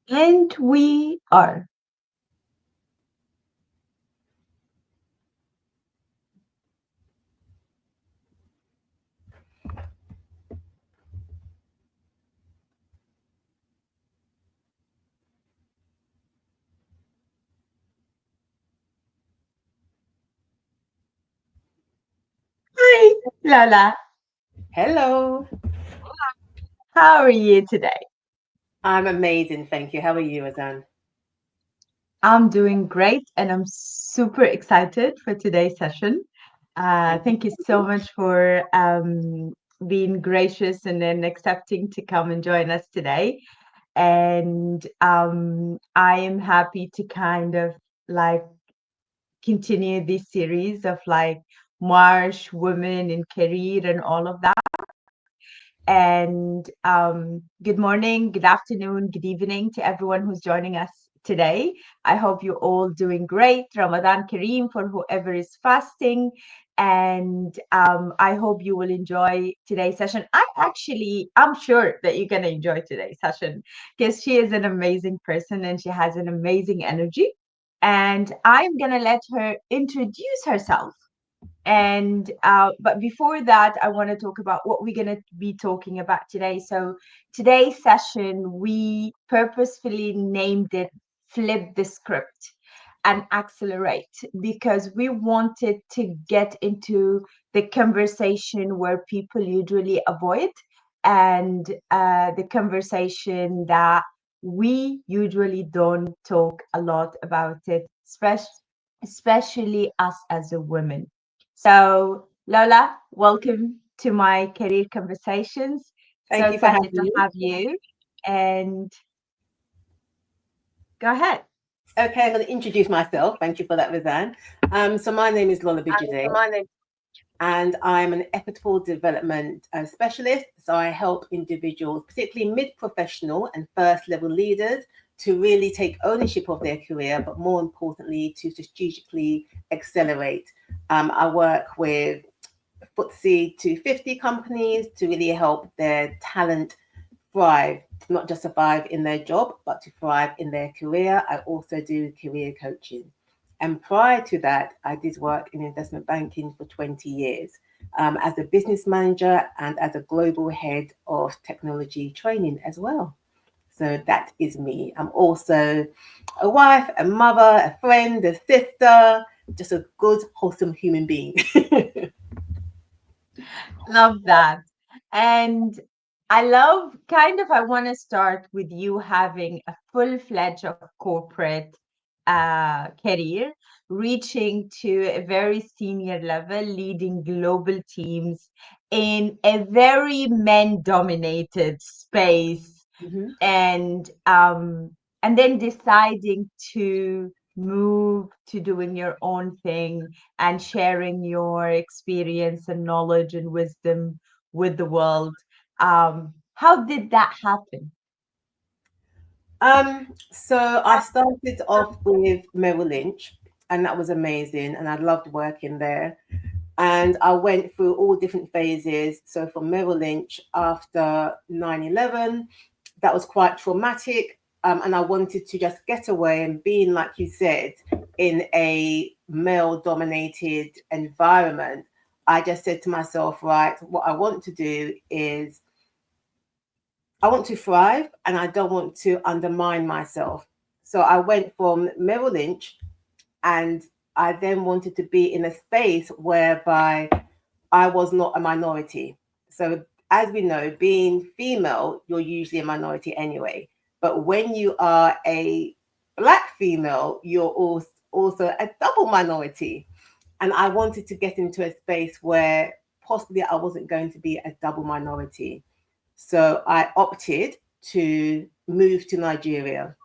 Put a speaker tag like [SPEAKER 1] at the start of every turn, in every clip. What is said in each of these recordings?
[SPEAKER 1] And we are. Hi, Lola.
[SPEAKER 2] Hello,
[SPEAKER 1] How are you today?
[SPEAKER 2] I'm amazing, thank you. How are you, Azan?
[SPEAKER 1] I'm doing great and I'm super excited for today's session.
[SPEAKER 2] Thank you.
[SPEAKER 1] Thank you so much for being gracious and then accepting to come and join us today. And I am happy to kind of like continue this series of like Marsh, women in career and all of that. And good morning, good afternoon, good evening to everyone who's joining us today. I hope you're all doing great. Ramadan Kareem for whoever is fasting. And I hope you will enjoy today's session. I'm sure that you're going to enjoy today's session because she is an amazing person and she has an amazing energy. And I'm going to let her introduce herself and but before that, I want to talk about what we're going to be talking about today. So today's session, we purposefully named it Flip the Script and Accelerate because we wanted to get into the conversation where people usually avoid and the conversation that we usually don't talk a lot about it, especially us as a woman. So, Lola, welcome to my career conversations. So
[SPEAKER 2] Thank you for having
[SPEAKER 1] excited to
[SPEAKER 2] me.
[SPEAKER 1] have you. And go ahead.
[SPEAKER 2] Okay, I'm going to introduce myself. Thank you for that, Razan. So my name is Lola
[SPEAKER 1] So
[SPEAKER 2] Bijide,
[SPEAKER 1] my name.
[SPEAKER 2] and I'm an equitable development specialist. So I help individuals, particularly mid-professional and first-level leaders, to really take ownership of their career, but more importantly, to strategically accelerate. I work with FTSE 250 companies to really help their talent thrive, not just survive in their job, but to thrive in their career. I also do career coaching. And prior to that, I did work in investment banking for 20 years as a business manager and as a global head of technology training as well. So that is me. I'm also a wife, a mother, a friend, a sister, just a good, wholesome human being.
[SPEAKER 1] Love that. And I love I want to start with you having a full-fledged of corporate career, reaching to a very senior level, leading global teams in a very men-dominated space,
[SPEAKER 2] Mhm.
[SPEAKER 1] and then deciding to move to doing your own thing and sharing your experience and knowledge and wisdom with the world. How did that happen?
[SPEAKER 2] So I started off with Merrill Lynch, and that was amazing, and I loved working there. And I went through all different phases. So from Merrill Lynch after 9/11, that was quite traumatic. And I wanted to just get away and being, like you said, in a male dominated environment. I just said to myself, right, what I want to do is I want to thrive and I don't want to undermine myself. So I went from Merrill Lynch and I then wanted to be in a space whereby I was not a minority. So, as we know, being female, you're usually a minority anyway. But when you are a black female, you're also a double minority. And I wanted to get into a space where possibly I wasn't going to be a double minority. So I opted to move to Nigeria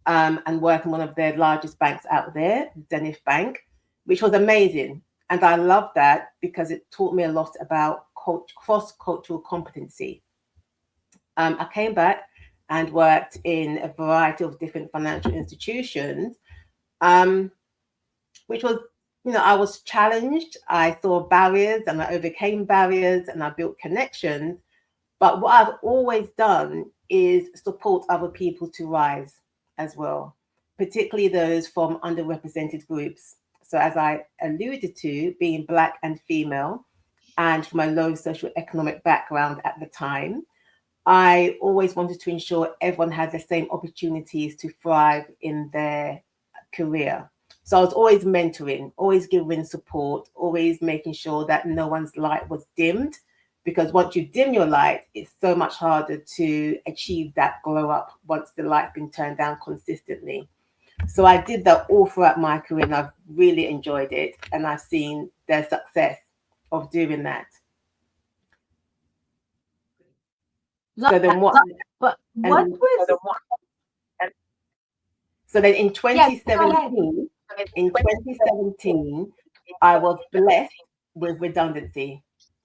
[SPEAKER 2] and work in one of their largest banks out there, Zenith Bank, which was amazing. And I loved that because it taught me a lot about cross cultural competency. I came back and worked in a variety of different financial institutions, um, which was, I was challenged. I saw barriers and I overcame barriers and I built connections. But what I've always done is support other people to rise as well, particularly those from underrepresented groups. So, as I alluded to, being Black and female, and from a low socioeconomic background at the time, I always wanted to ensure everyone had the same opportunities to thrive in their career. So I was always mentoring, always giving support, always making sure that no one's light was dimmed. Because once you dim your light, it's so much harder to achieve that glow up once the light's been turned down consistently. So I did that all throughout my career and I've really enjoyed it. And I've seen the success of doing that.
[SPEAKER 1] Love
[SPEAKER 2] So then
[SPEAKER 1] that.
[SPEAKER 2] what?
[SPEAKER 1] But
[SPEAKER 2] And
[SPEAKER 1] what
[SPEAKER 2] then,
[SPEAKER 1] was
[SPEAKER 2] so then in
[SPEAKER 1] yes, go ahead.
[SPEAKER 2] 2017, I was blessed with redundancy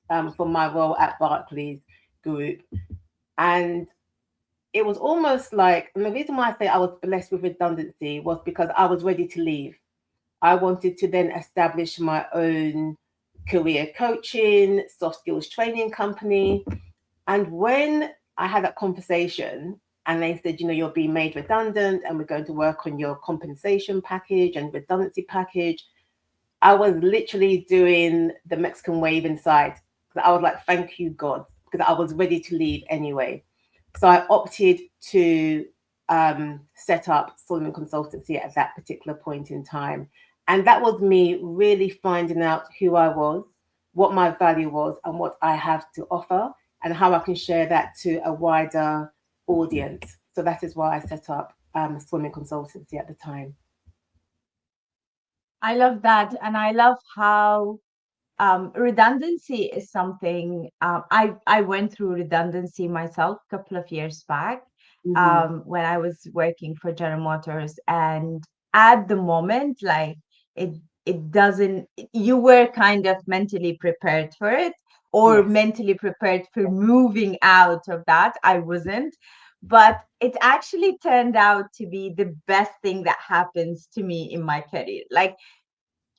[SPEAKER 2] from my role at Barclays Group. And it was almost like, and the reason why I say I was blessed with redundancy was because I was ready to leave. I wanted to then establish my own career coaching, soft skills training company. And when I had that conversation and they said, you're being made redundant and we're going to work on your compensation package and redundancy package, I was literally doing the Mexican wave inside. I was like, thank you, God, because I was ready to leave anyway. So I opted to set up Solomon Consultancy at that particular point in time. And that was me really finding out who I was, what my value was, and what I have to offer, and how I can share that to a wider audience. So that is why I set up Solomon Consultancy at the time.
[SPEAKER 1] I love that. And I love how redundancy is something I went through redundancy myself a couple of years back when I was working for General Motors. And at the moment, like it doesn't, you were kind of mentally prepared for it, or
[SPEAKER 2] Yes.
[SPEAKER 1] mentally prepared for moving out of that. I wasn't. But it actually turned out to be the best thing that happens to me in my career. Like,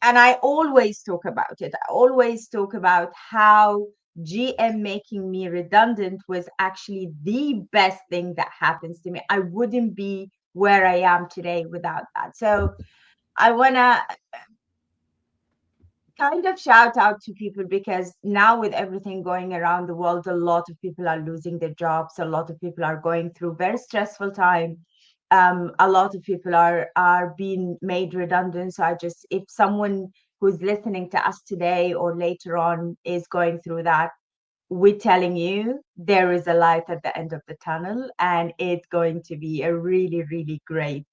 [SPEAKER 1] and I always talk about it. I always talk about how GM making me redundant was actually the best thing that happens to me. I wouldn't be where I am today without that. So I want to kind of shout out to people, because now with everything going around the world, a lot of people are losing their jobs. A lot of people are going through very stressful time. A lot of people are being made redundant. So I just, if someone who's listening to us today or later on is going through that, we're telling you there is a light at the end of the tunnel, and it's going to be a really, really great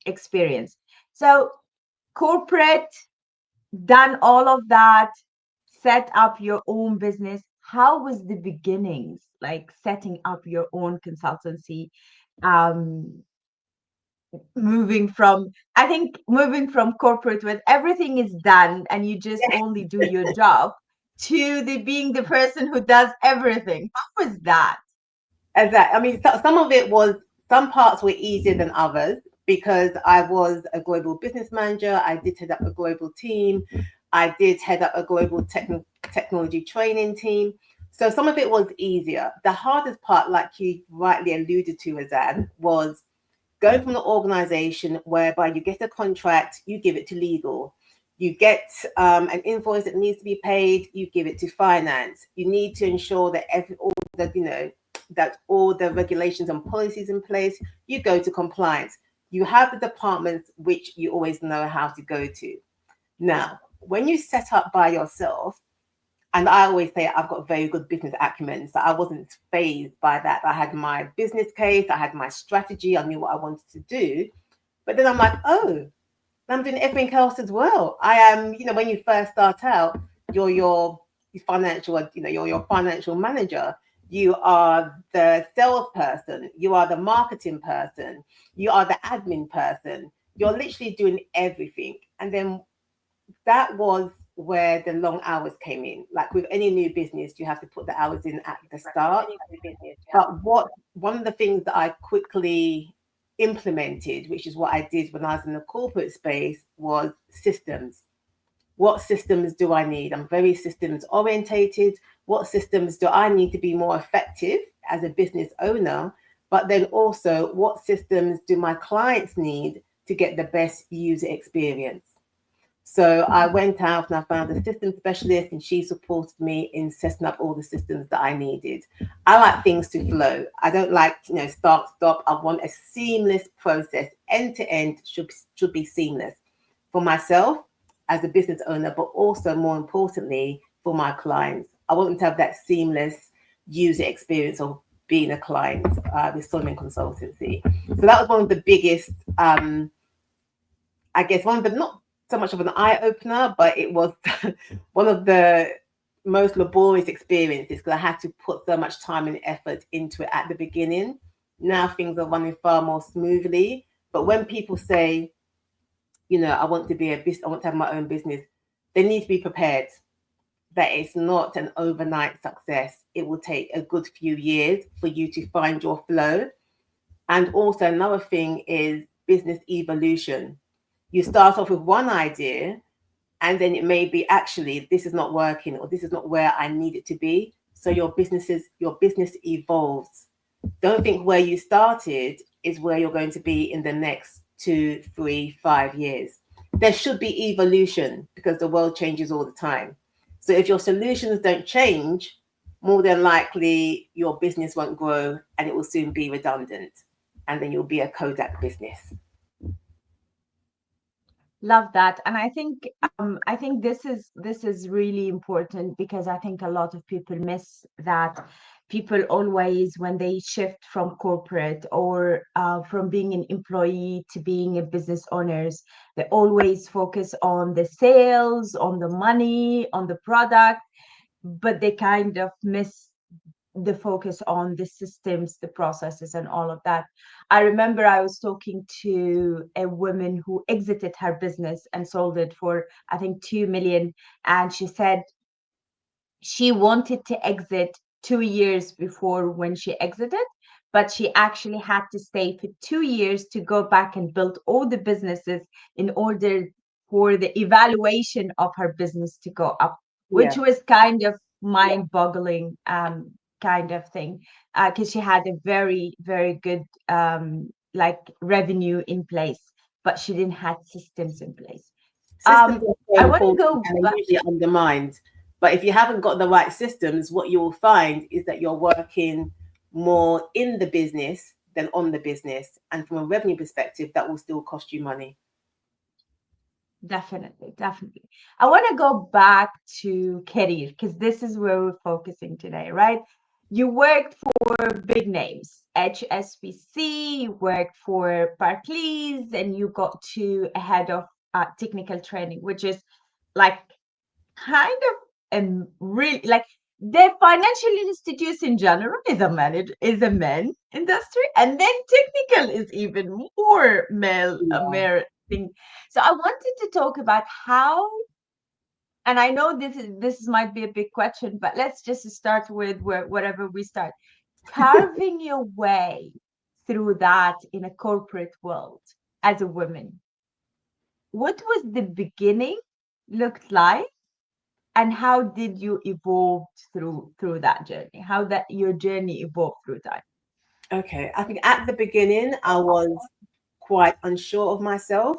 [SPEAKER 1] experience. So corporate, done all of that, set up your own business. How was the beginnings, like setting up your own consultancy? Um, moving from corporate with everything is done and you just only do your job, to the being the person who does everything. How was that?
[SPEAKER 2] Exactly. I mean, some of it was, some parts were easier than others because I was a global business manager. I did head up a global team. I did head up a global technology training team. So some of it was easier. The hardest part, like you rightly alluded to, Azan, was going from an organization whereby you get a contract, you give it to legal. You get an invoice that needs to be paid, you give it to finance. You need to ensure that that all the regulations and policies in place, you go to compliance. You have the departments which you always know how to go to. Now, when you set up by yourself, and I always say I've got very good business acumen, so I wasn't phased by that. I had my business case, I had my strategy, I knew what I wanted to do. But then I'm like, oh, I'm doing everything else as well. I am, when you first start out, you're your financial, you're your financial manager. You are the salesperson. You are the marketing person. You are the admin person. You're literally doing everything. And then that was where the long hours came in. Like with any new business, you have to put the hours in at the start. But one of the things that I quickly implemented, which is what I did when I was in the corporate space, was systems. What systems do I need? I'm very systems orientated. what systems do I need to be more effective as a business owner, but then also what systems do my clients need to get the best user experience. So I went out and I found a system specialist, and she supported me in setting up all the systems that I needed. I like things to flow. I don't like, start, stop. I want a seamless process. End to end should be seamless for myself as a business owner, but also more importantly for my clients. I want them to have that seamless user experience of being a client with Solomon Consultancy. So that was one of the biggest, I guess, one of the, not so much of an eye opener, but it was one of the most laborious experiences because I had to put so much time and effort into it at the beginning. Now things are running far more smoothly. But when people say, I want to be I want to have my own business, they need to be prepared that it's not an overnight success. It will take a good few years for you to find your flow. And also another thing is business evolution. You start off with one idea, and then it may be actually this is not working, or this is not where I need it to be. So your business evolves. Don't think where you started is where you're going to be in the next 2, 3, 5 years. There should be evolution because the world changes all the time. So if your solutions don't change, more than likely your business won't grow and it will soon be redundant. And then you'll be a Kodak business.
[SPEAKER 1] Love that. And I think this is really important because I think a lot of people miss that. People always, when they shift from corporate or from being an employee to being a business owners, they always focus on the sales, on the money, on the product, but they kind of miss the focus on the systems, the processes, and all of that. I remember I was talking to a woman who exited her business and sold it for, I think, 2 million. And she said she wanted to exit 2 years before when she exited, but she actually had to stay for 2 years to go back and build all the businesses in order for the evaluation of her business to go up, which was kind of mind-boggling kind of thing, because she had a very, very good like revenue in place, but she didn't have systems in place.
[SPEAKER 2] Systems
[SPEAKER 1] I want to go
[SPEAKER 2] and
[SPEAKER 1] back.
[SPEAKER 2] usually undermined. But if you haven't got the right systems, what you will find is that you're working more in the business than on the business. And from a revenue perspective, that will still cost you money.
[SPEAKER 1] Definitely. I want to go back to career because this is where we're focusing today, right? You worked for big names, HSBC, you worked for Barclays, and you got to a head of technical training, which is like kind of really like the financial institutes in general is a men industry, and then technical is even more male thing. So I wanted to talk about how, and I know this might be a big question, but let's just start with wherever we start. Carving your way through that in a corporate world as a woman. What was the beginning looked like? And how did you evolve through that journey? How that your journey evolved through time?
[SPEAKER 2] Okay, I think at the beginning I was quite unsure of myself,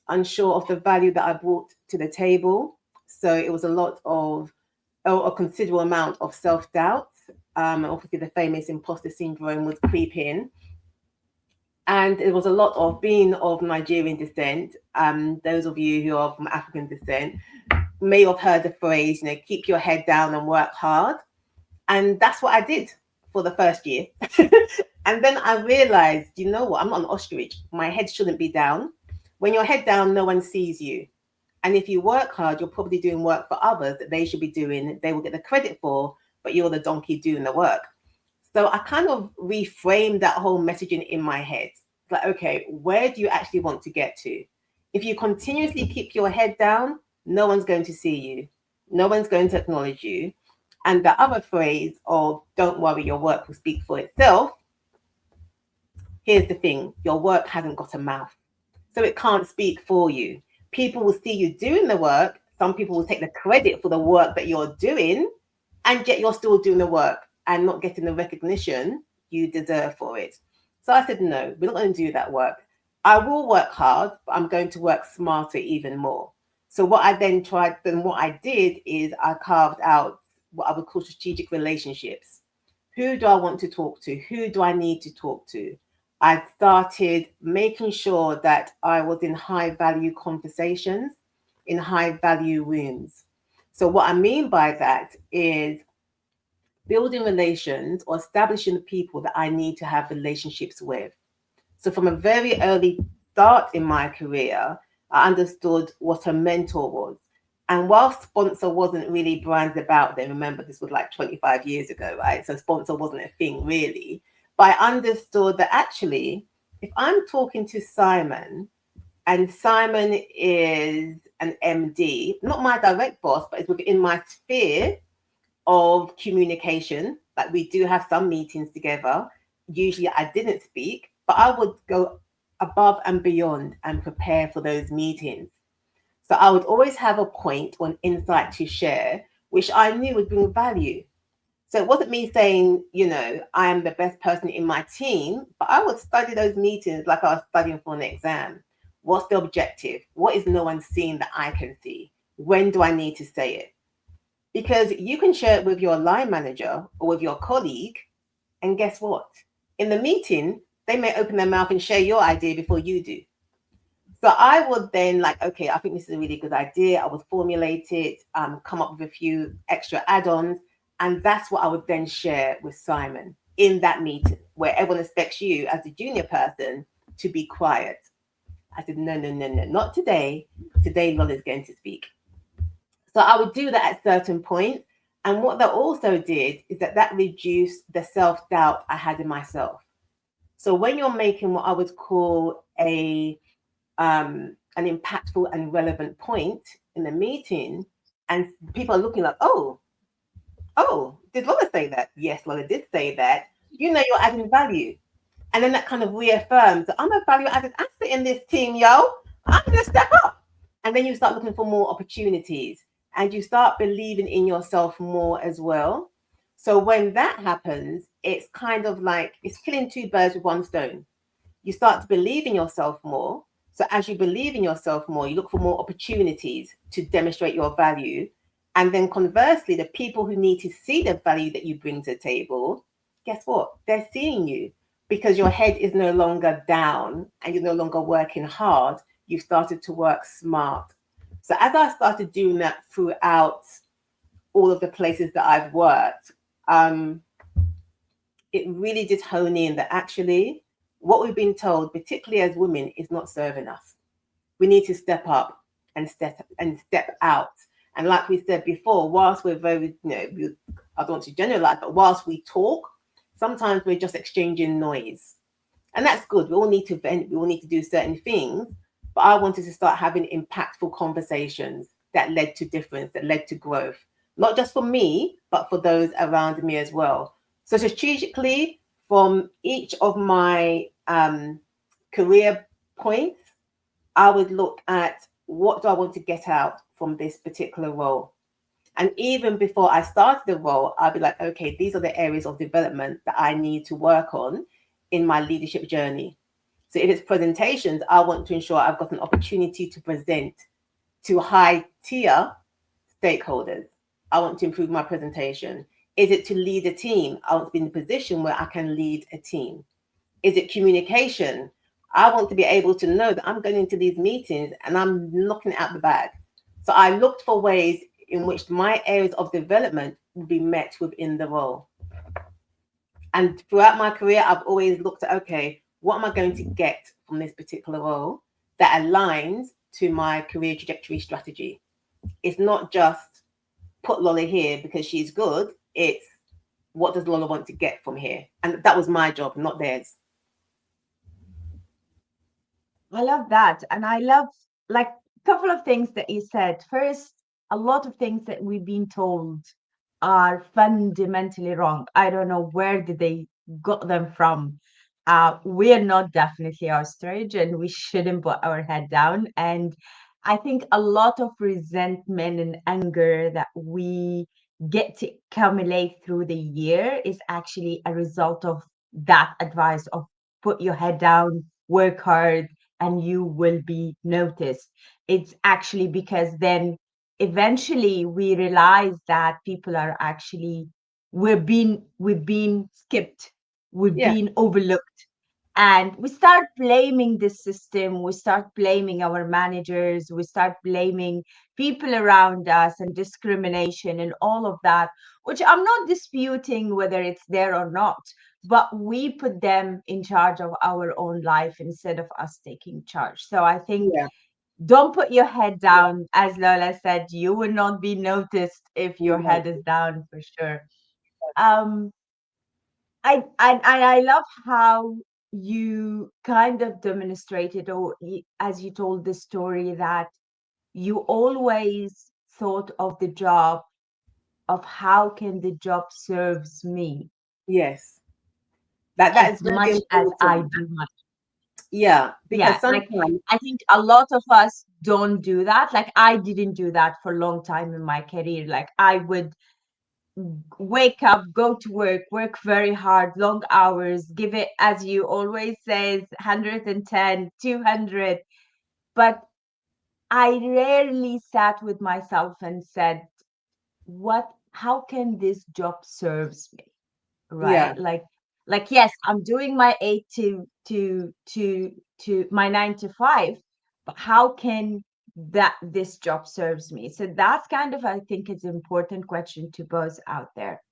[SPEAKER 2] unsure of the value that I brought to the table. So it was a lot of, a considerable amount of self-doubt. Obviously the famous imposter syndrome would creep in. And it was a lot of being of Nigerian descent. Those of you who are from African descent may have heard the phrase, keep your head down and work hard. And that's what I did for the first year. And then I realized, you know what? I'm not an ostrich. My head shouldn't be down. When your head down, no one sees you. And if you work hard, you're probably doing work for others that they should be doing, they will get the credit for, but you're the donkey doing the work. So I kind of reframed that whole messaging in my head. Like, okay, where do you actually want to get to? If you continuously keep your head down, no one's going to see you. No one's going to acknowledge you. And the other phrase of don't worry, your work will speak for itself. Here's the thing, your work hasn't got a mouth. So it can't speak for you. People will see you doing the work. Some people will take the credit for the work that you're doing, and yet you're still doing the work and not getting the recognition you deserve for it. So I said, no, we're not going to do that work. I will work hard, but I'm going to work smarter even more. So what I did is I carved out what I would call strategic relationships. Who do I want to talk to? Who do I need to talk to? I started making sure that I was in high value conversations, in high value rooms. So, what I mean by that is building relations or establishing the people that I need to have relationships with. So, from a very early start in my career, I understood what a mentor was. And while sponsor wasn't really branded about then, remember this was like 25 years ago, right? So, sponsor wasn't a thing really. But I understood that actually, if I'm talking to Simon, and Simon is an MD, not my direct boss, but it's within my sphere of communication. Like we do have some meetings together. Usually I didn't speak, but I would go above and beyond and prepare for those meetings. So I would always have a point or an insight to share, which I knew would bring value. So it wasn't me saying, I am the best person in my team, but I would study those meetings like I was studying for an exam. What's the objective? What is no one seeing that I can see? When do I need to say it? Because you can share it with your line manager or with your colleague, and guess what? In the meeting, they may open their mouth and share your idea before you do. So I would then like, okay, I think this is a really good idea. I would formulate it, come up with a few extra add-ons, and that's what I would then share with Simon in that meeting where everyone expects you as a junior person to be quiet. I said, no, no, no, no, not today. Today, Lola's going to speak. So I would do that at certain point. And what that also did is that reduced the self-doubt I had in myself. So when you're making what I would call an impactful and relevant point in the meeting, and people are looking like, oh, did Lola say that? Yes, Lola did say that. You're adding value. And then that kind of reaffirms that I'm a value added asset in this team, yo. I'm going to step up. And then you start looking for more opportunities and you start believing in yourself more as well. So when that happens, it's kind of like it's killing two birds with one stone. You start to believe in yourself more. So as you believe in yourself more, you look for more opportunities to demonstrate your value. And then conversely, the people who need to see the value that you bring to the table, guess what? They're seeing you because your head is no longer down and you're no longer working hard. You've started to work smart. So as I started doing that throughout all of the places that I've worked, it really did hone in that actually what we've been told, particularly as women, is not serving us. We need to step up and step out. And like we said before, whilst we're very, I don't want to generalize, but whilst we talk, sometimes we're just exchanging noise. And that's good. We all need to vent, we all need to do certain things. But I wanted to start having impactful conversations that led to difference, that led to growth, not just for me, but for those around me as well. So strategically, from each of my career points, I would look at what do I want to get out from this particular role. And even before I started the role, I'd be like, okay, these are the areas of development that I need to work on in my leadership journey. So if it's presentations, I want to ensure I've got an opportunity to present to high tier stakeholders. I want to improve my presentation. Is it to lead a team? I want to be in a position where I can lead a team. Is it communication? I want to be able to know that I'm going into these meetings and I'm knocking it out the bag. So I looked for ways in which my areas of development would be met within the role. And throughout my career, I've always looked at, okay, what am I going to get from this particular role that aligns to my career trajectory strategy? It's not just put Lola here because she's good. It's what does Lola want to get from here? And that was my job, not theirs.
[SPEAKER 1] I love that. And I love like a couple of things that you said. First, a lot of things that we've been told are fundamentally wrong. I don't know where did they got them from. We're not definitely ostrich and we shouldn't put our head down. And I think a lot of resentment and anger that we get to accumulate through the year is actually a result of that advice of put your head down, work hard, and you will be noticed. It's actually because then eventually we realize that people are actually we've been skipped, we've
[SPEAKER 2] Yeah.
[SPEAKER 1] been overlooked, and we start blaming the system, we start blaming our managers, we start blaming people around us and discrimination and all of that, which I'm not disputing whether it's there or not, but we put them in charge of our own life instead of us taking charge. So I think
[SPEAKER 2] Yeah.
[SPEAKER 1] don't put your head down. As Lola said, you will not be noticed if your
[SPEAKER 2] No.
[SPEAKER 1] head is down for sure. Um, I love how you kind of demonstrated, or as you told the story, that you always thought of the job of how can the job serves me
[SPEAKER 2] Yes. That
[SPEAKER 1] as
[SPEAKER 2] is very
[SPEAKER 1] much as I
[SPEAKER 2] important.
[SPEAKER 1] do mine.
[SPEAKER 2] Yeah,
[SPEAKER 1] Yeah,
[SPEAKER 2] because
[SPEAKER 1] like
[SPEAKER 2] sometimes,
[SPEAKER 1] I think a lot of us don't do that. Like I didn't do that for a long time in my career. Like I would wake up, go to work, work very hard, long hours, give it, as you always say, 110, 200. But I rarely sat with myself and said, how can this job serves me?
[SPEAKER 2] yeah,
[SPEAKER 1] Right? Like, yes, I'm doing my 8 to my 9 to 5, but how can this job serves me? So that's kind of, I think, it's an important question to pose out there.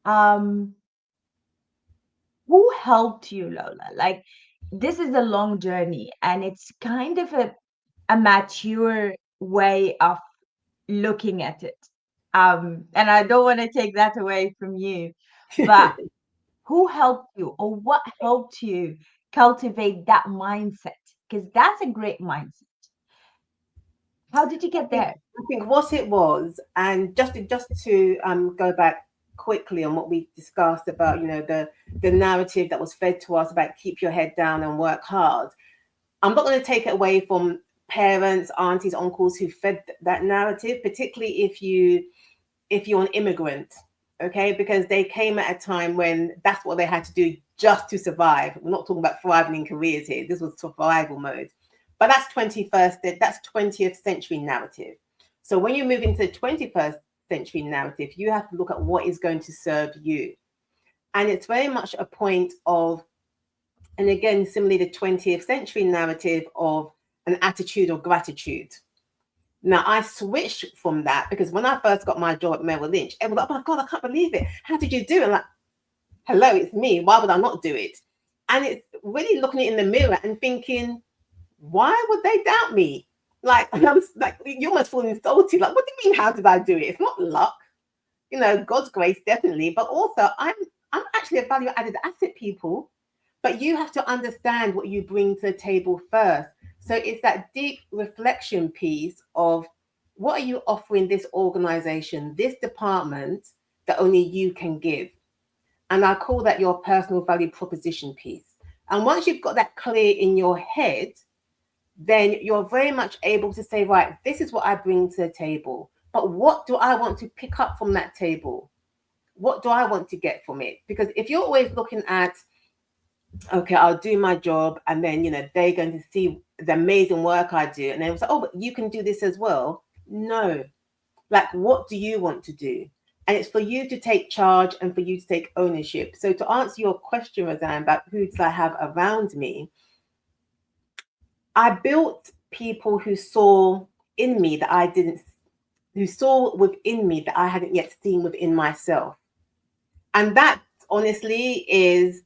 [SPEAKER 1] Um, who helped you, Lola? Like, this is a long journey, and it's kind of a mature way of looking at it. And I don't want to take that away from you, but who helped you, or what helped you cultivate that mindset? Because that's a great mindset. How did you
[SPEAKER 2] I
[SPEAKER 1] get
[SPEAKER 2] think
[SPEAKER 1] there?
[SPEAKER 2] I think what it was, and just to go back quickly on what we discussed about, the narrative that was fed to us about keep your head down and work hard. I'm not going to take it away from parents, aunties, uncles who fed that narrative, particularly if you're an immigrant, okay, because they came at a time when that's what they had to do just to survive. We're not talking about thriving in careers here. This was survival mode. But that's 20th century narrative. So when you move into the 21st century narrative, you have to look at what is going to serve you. And it's very much a point of, and again, similarly, the 20th century narrative of an attitude of gratitude. Now I switched from that because when I first got my job at Merrill Lynch, everyone was like, "Oh my God, I can't believe it! How did you do it?" I'm like, "Hello, it's me. Why would I not do it?" And it's really looking it in the mirror and thinking, "Why would they doubt me?" Like, I'm like, you almost feel insulted. Like, what do you mean? How did I do it? It's not luck, God's grace definitely, but also I'm actually a value added asset, people. But you have to understand what you bring to the table first. So it's that deep reflection piece of what are you offering this organization, this department that only you can give. And I call that your personal value proposition piece. And once you've got that clear in your head, then you're very much able to say, right, this is what I bring to the table. But what do I want to pick up from that table? What do I want to get from it? Because if you're always looking at, okay, I'll do my job, and then they're going to see the amazing work I do, and then say, oh, but you can do this as well. No, like, what do you want to do? And it's for you to take charge and for you to take ownership. So to answer your question, Roseanne, about who did I have around me, I built people who saw in me that I didn't, who saw within me that I hadn't yet seen within myself. And that honestly is,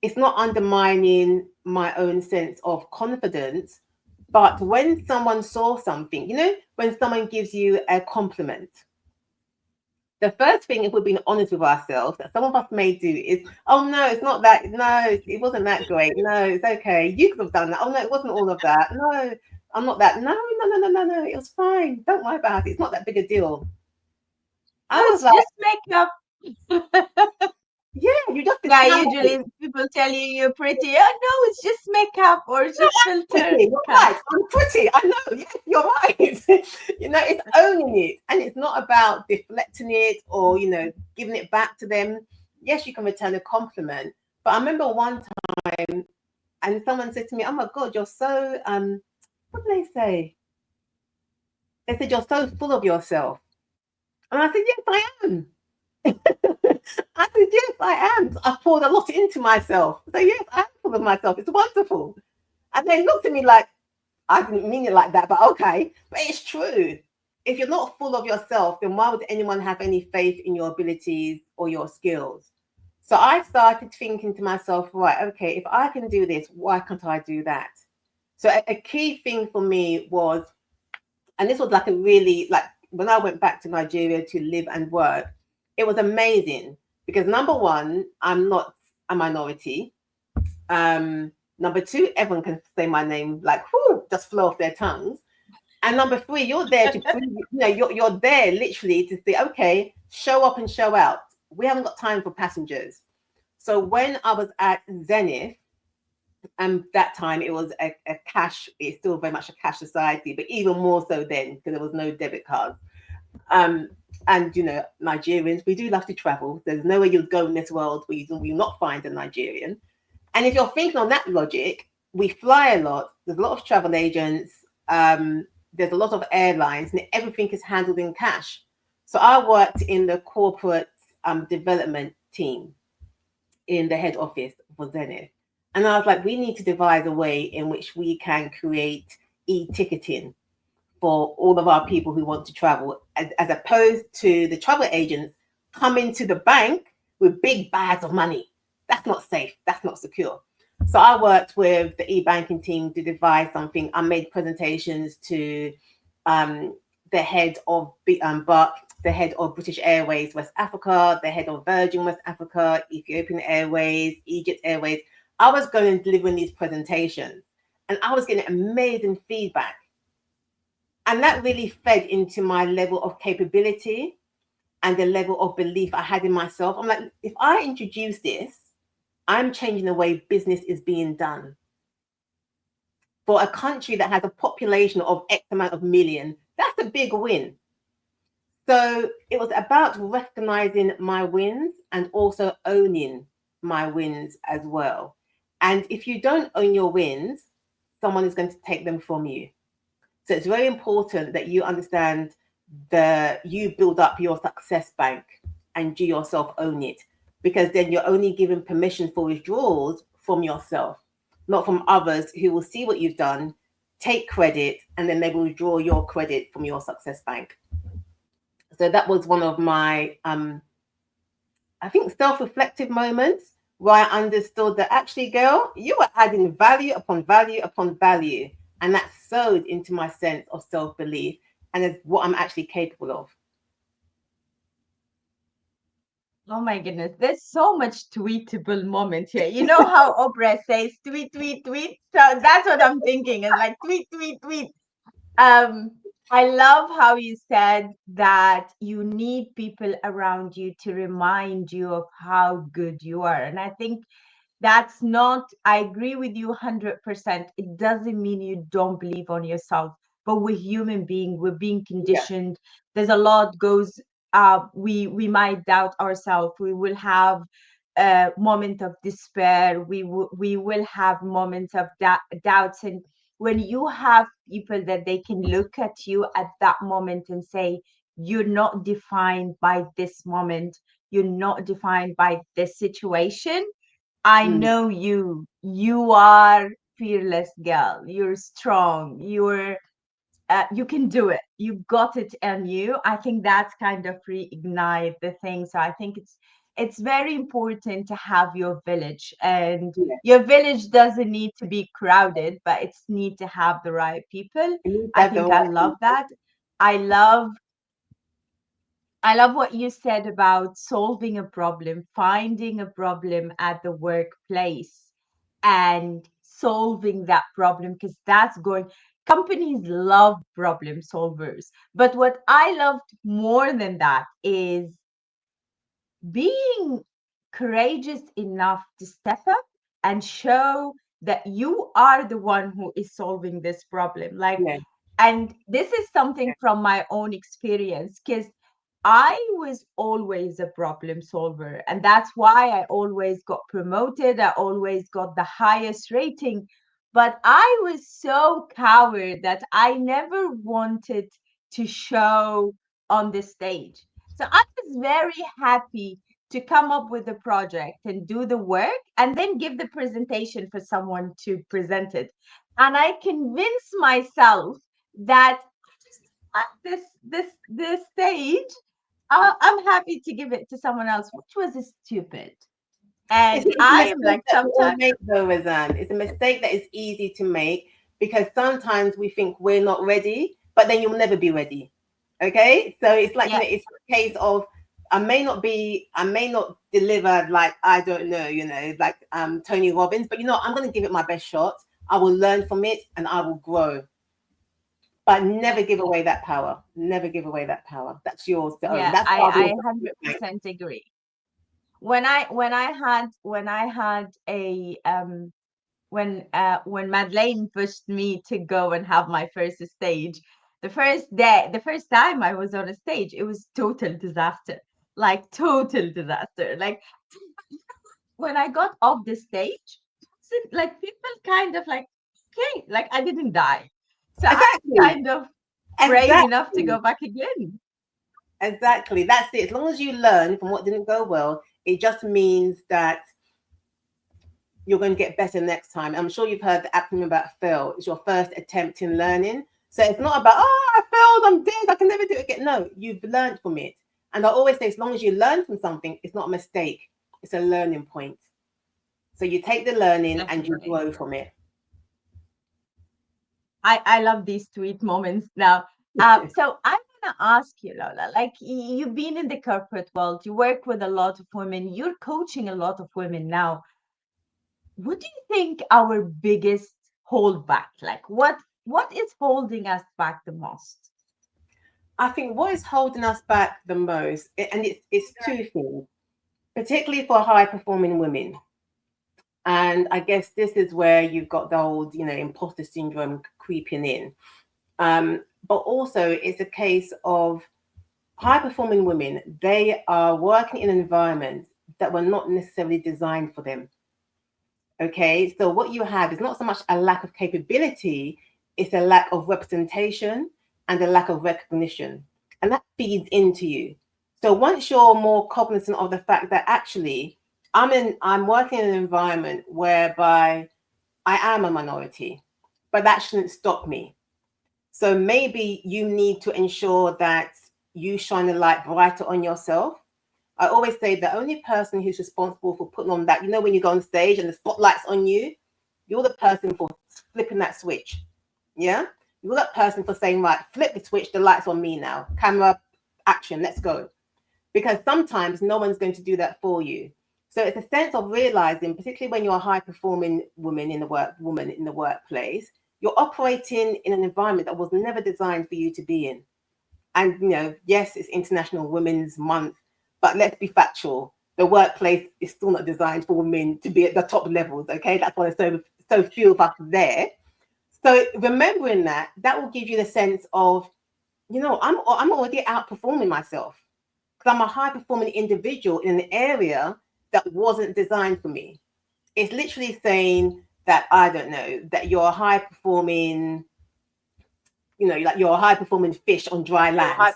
[SPEAKER 2] it's not undermining my own sense of confidence, but when someone saw something, when someone gives you a compliment, the first thing, if we're being honest with ourselves, that some of us may do is, oh no, it's not that, no, it wasn't that great, no, it's okay, you could have done that, oh no, it wasn't all of that, no, I'm not that, no, no, no, no, no, no, it was fine, don't worry about it, it's not that big a deal.
[SPEAKER 1] No,
[SPEAKER 2] I was
[SPEAKER 1] it's
[SPEAKER 2] like,
[SPEAKER 1] just makeup.
[SPEAKER 2] Yeah, you just
[SPEAKER 1] Yeah,
[SPEAKER 2] disguise it.
[SPEAKER 1] usually people tell you you're pretty. Oh no, it's just makeup or it's
[SPEAKER 2] No,
[SPEAKER 1] just
[SPEAKER 2] I'm
[SPEAKER 1] filter.
[SPEAKER 2] pretty. You're
[SPEAKER 1] Kind.
[SPEAKER 2] right. I'm pretty. I know. Yes, you're right. It's owning it, and it's not about deflecting it or giving it back to them. Yes, you can return a compliment, but I remember one time, and someone said to me, "Oh my God, you're so what did they say? They said you're so full of yourself," and I said, "Yes, I am." I said, "Yes, I am. I poured a lot into myself." So yes, I am full of myself. It's wonderful. And they looked at me like, I didn't mean it like that, but okay. But it's true. If you're not full of yourself, then why would anyone have any faith in your abilities or your skills? So I started thinking to myself, right, okay, if I can do this, why can't I do that? So a key thing for me was, and this was like a really, like when I went back to Nigeria to live and work, it was amazing because number one, I'm not a minority. Um, Number two, everyone can say my name like whoo, just flow off their tongues. And number three, you're there to prove, you're there literally to say, okay, show up and show out. We haven't got time for passengers. So when I was at Zenith, and that time it was a cash, it's still very much a cash society, but even more so then because there was no debit cards. Um, and Nigerians, we do love to travel. There's nowhere you'd go in this world where you will not find a Nigerian. And if you're thinking on that logic, we fly a lot. There's a lot of travel agents. There's a lot of airlines, and everything is handled in cash. So I worked in the corporate development team in the head office for Zenith. And I was like, we need to devise a way in which we can create e-ticketing for all of our people who want to travel, as opposed to the travel agents coming to the bank with big bags of money. That's not safe. That's not secure. So I worked with the e-banking team to devise something. I made presentations to um, the head of BARC, the head of British Airways West Africa, the head of Virgin West Africa, Ethiopian Airways, Egypt Airways. I was going and delivering these presentations, and I was getting amazing feedback, and that really fed into my level of capability and the level of belief I had in myself. I'm like, if I introduce this, I'm changing the way business is being done. For a country that has a population of X amount of million, that's a big win. So it was about recognizing my wins and also owning my wins as well. And if you don't own your wins, someone is going to take them from you. So it's very important that you understand you build up your success bank and you yourself own it, because then you're only given permission for withdrawals from yourself, not from others who will see what you've done, take credit, and then they will withdraw your credit from your success bank. So that was one of my I think self-reflective moments where I understood that actually, girl, you are adding value upon value upon value. And that sewed into my sense of self-belief and is what I'm actually capable of.
[SPEAKER 1] Oh my goodness, there's so much tweetable moment here. You know how Oprah says tweet, tweet, tweet? So that's what I'm thinking. It's like tweet, tweet, tweet. Um, I love how you said that you need people around you to remind you of how good you are. And I think that's not, I agree with you 100%. It doesn't mean you don't believe on yourself, but we're human beings, we're being
[SPEAKER 2] Yeah.
[SPEAKER 1] conditioned. There's a lot goes, we might doubt ourselves. We will have a moment of despair. We will have moments of doubts. And when you have people that they can look at you at that moment and say, you're not defined by this moment, you're not defined by this situation. I
[SPEAKER 2] Mm.
[SPEAKER 1] know you. You are fearless girl. You're strong. You can do it. You got it in you. I think that's kind of reignite the thing. So I think it's very important to have your village, and
[SPEAKER 2] Yeah.
[SPEAKER 1] your village doesn't need to be crowded, but it's need to have the right people.
[SPEAKER 2] You need to
[SPEAKER 1] I
[SPEAKER 2] have the
[SPEAKER 1] think I
[SPEAKER 2] right
[SPEAKER 1] love
[SPEAKER 2] people.
[SPEAKER 1] that. I love I love what you said about solving a problem, finding a problem at the workplace and solving that problem, because that's going, companies love problem solvers. But what I loved more than that is being courageous enough to step up and show that you are the one who is solving this problem. Like,
[SPEAKER 2] Yeah.
[SPEAKER 1] and this is something from my own experience, because I was always a problem solver, and that's why I always got promoted. I always got the highest rating. But I was so coward that I never wanted to show on the stage. So I was very happy to come up with the project and do the work and then give the presentation for someone to present it. And I convinced myself that at this stage, I'm happy to give it to someone else, which was stupid. And
[SPEAKER 2] It's a
[SPEAKER 1] I am
[SPEAKER 2] mistake
[SPEAKER 1] like
[SPEAKER 2] that we all
[SPEAKER 1] sometimes,
[SPEAKER 2] make, though, Razan. It's a mistake that is easy to make because sometimes we think we're not ready, but then you'll never be ready. Okay, so it's like,
[SPEAKER 1] yeah,
[SPEAKER 2] it's a case of I may not deliver like, I don't know, like Tony Robbins, but I'm going to give it my best shot. I will learn from it and I will grow. But never give away that power. Never give away that power. That's yours to own.
[SPEAKER 1] yeah,
[SPEAKER 2] That's part of
[SPEAKER 1] I
[SPEAKER 2] your
[SPEAKER 1] 100% agree. When I had a when Madeleine pushed me to go and have my first stage, the first time I was on a stage, it was total disaster. Like total disaster. Like when I got off the stage, like people kind of like, okay, like I didn't die. So I was
[SPEAKER 2] exactly,
[SPEAKER 1] kind of brave enough to
[SPEAKER 2] exactly.
[SPEAKER 1] go back again.
[SPEAKER 2] Exactly. That's it. As long as you learn from what didn't go well, it just means that you're going to get better next time. I'm sure you've heard the acronym about fail. It's your first attempt in learning. So it's not about, oh, I failed, I'm dead, I can never do it again. No, you've learned from it. And I always say, as long as you learn from something, it's not a mistake, it's a learning point. So you take the learning and you
[SPEAKER 1] Definitely.
[SPEAKER 2] grow from it.
[SPEAKER 1] I love these sweet moments now. So I'm gonna ask you, Lola, like you've been in the corporate world, you work with a lot of women, you're coaching a lot of women now. What do you think our biggest holdback? Like what is holding us back the most?
[SPEAKER 2] I think what is holding us back the most, and it's two things, particularly for high performing women. And I guess this is where you've got the old, imposter syndrome creeping in. But also, it's a case of high performing women, they are working in an environment that were not necessarily designed for them. Okay, so what you have is not so much a lack of capability, it's a lack of representation and a lack of recognition. And that feeds into you. So once you're more cognizant of the fact that actually I'm working in an environment whereby I am a minority, but that shouldn't stop me. So maybe you need to ensure that you shine a light brighter on yourself. I always say the only person who's responsible for putting on that, when you go on stage and the spotlight's on you, you're the person for flipping that switch. Yeah? You're that person for saying, right, flip the switch, the light's on me now. Camera, action, let's go. Because sometimes no one's going to do that for you. So it's a sense of realizing, particularly when you're a high performing woman in the workplace, you're operating in an environment that was never designed for you to be in. And yes, it's International Women's Month, but let's be factual. The workplace is still not designed for women to be at the top levels. Okay, that's why there's so few of us there. So remembering that will give you the sense of, I'm already outperforming myself because I'm a high performing individual in an area that wasn't designed for me. It's literally saying that, I don't know, that you're a high performing, like you're a high performing fish on dry land.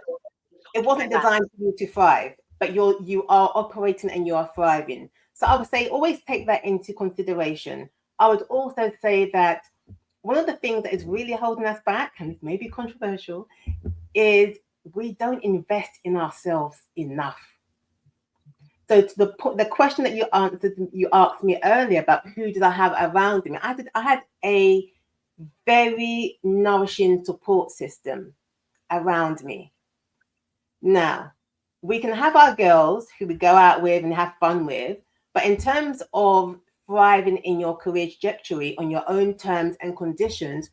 [SPEAKER 2] It wasn't designed for you to thrive, but you are operating and you are thriving. So I would say always take that into consideration. I would also say that one of the things that is really holding us back, and it may be controversial, is we don't invest in ourselves enough. So to the question that you asked me earlier about who did I have around me, I had a very nourishing support system around me. Now, we can have our girls who we go out with and have fun with, but in terms of thriving in your career trajectory on your own terms and conditions,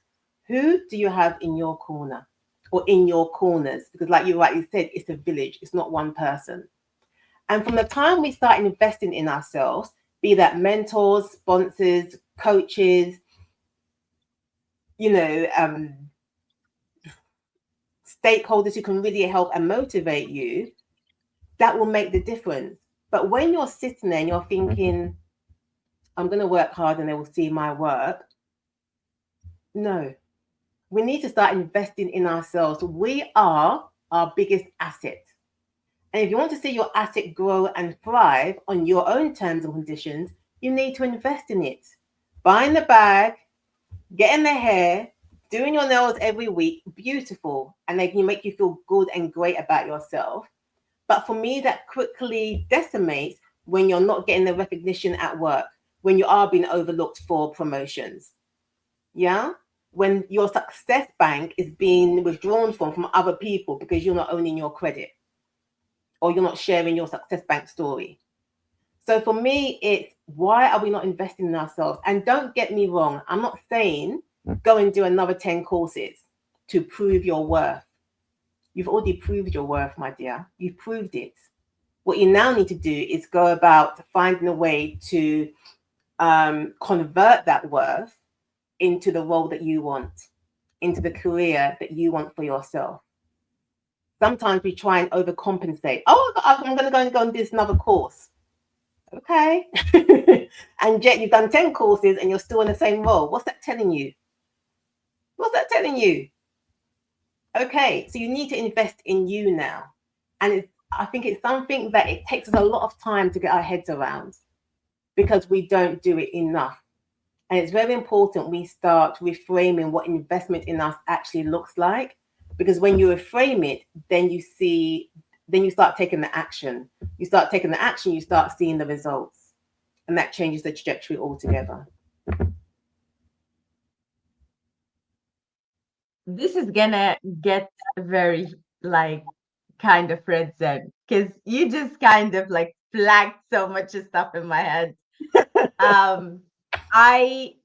[SPEAKER 2] who do you have in your corner or in your corners? Because like you rightly said, it's a village, it's not one person. And from the time we start investing in ourselves, be that mentors, sponsors, coaches, stakeholders who can really help and motivate you, that will make the difference. But when you're sitting there and you're thinking, I'm going to work hard and they will see my work. No, we need to start investing in ourselves. We are our biggest asset. And if you want to see your asset grow and thrive on your own terms and conditions, you need to invest in it. Buying the bag, getting the hair, doing your nails every week, beautiful. And they can make you feel good and great about yourself. But for me, that quickly decimates when you're not getting the recognition at work, when you are being overlooked for promotions. Yeah? When your success bank is being withdrawn from other people because you're not owning your credit or you're not sharing your success bank story. So for me, it's why are we not investing in ourselves? And don't get me wrong, I'm not saying go and do another 10 courses to prove your worth. You've already proved your worth, my dear. You've proved it. What you now need to do is go about finding a way to convert that worth into the role that you want, into the career that you want for yourself. Sometimes we try and overcompensate. Oh, I'm going to go and do this another course. Okay. And yet you've done 10 courses and you're still in the same role. What's that telling you? What's that telling you? Okay, so you need to invest in you now. And I think it's something that it takes us a lot of time to get our heads around because we don't do it enough. And it's very important we start reframing what investment in us actually looks like. Because when you reframe it, then you start taking the action. You start taking the action, you start seeing the results. And that changes the trajectory altogether.
[SPEAKER 1] This is gonna get very kind of red zone because you just kind of flagged so much stuff in my head. I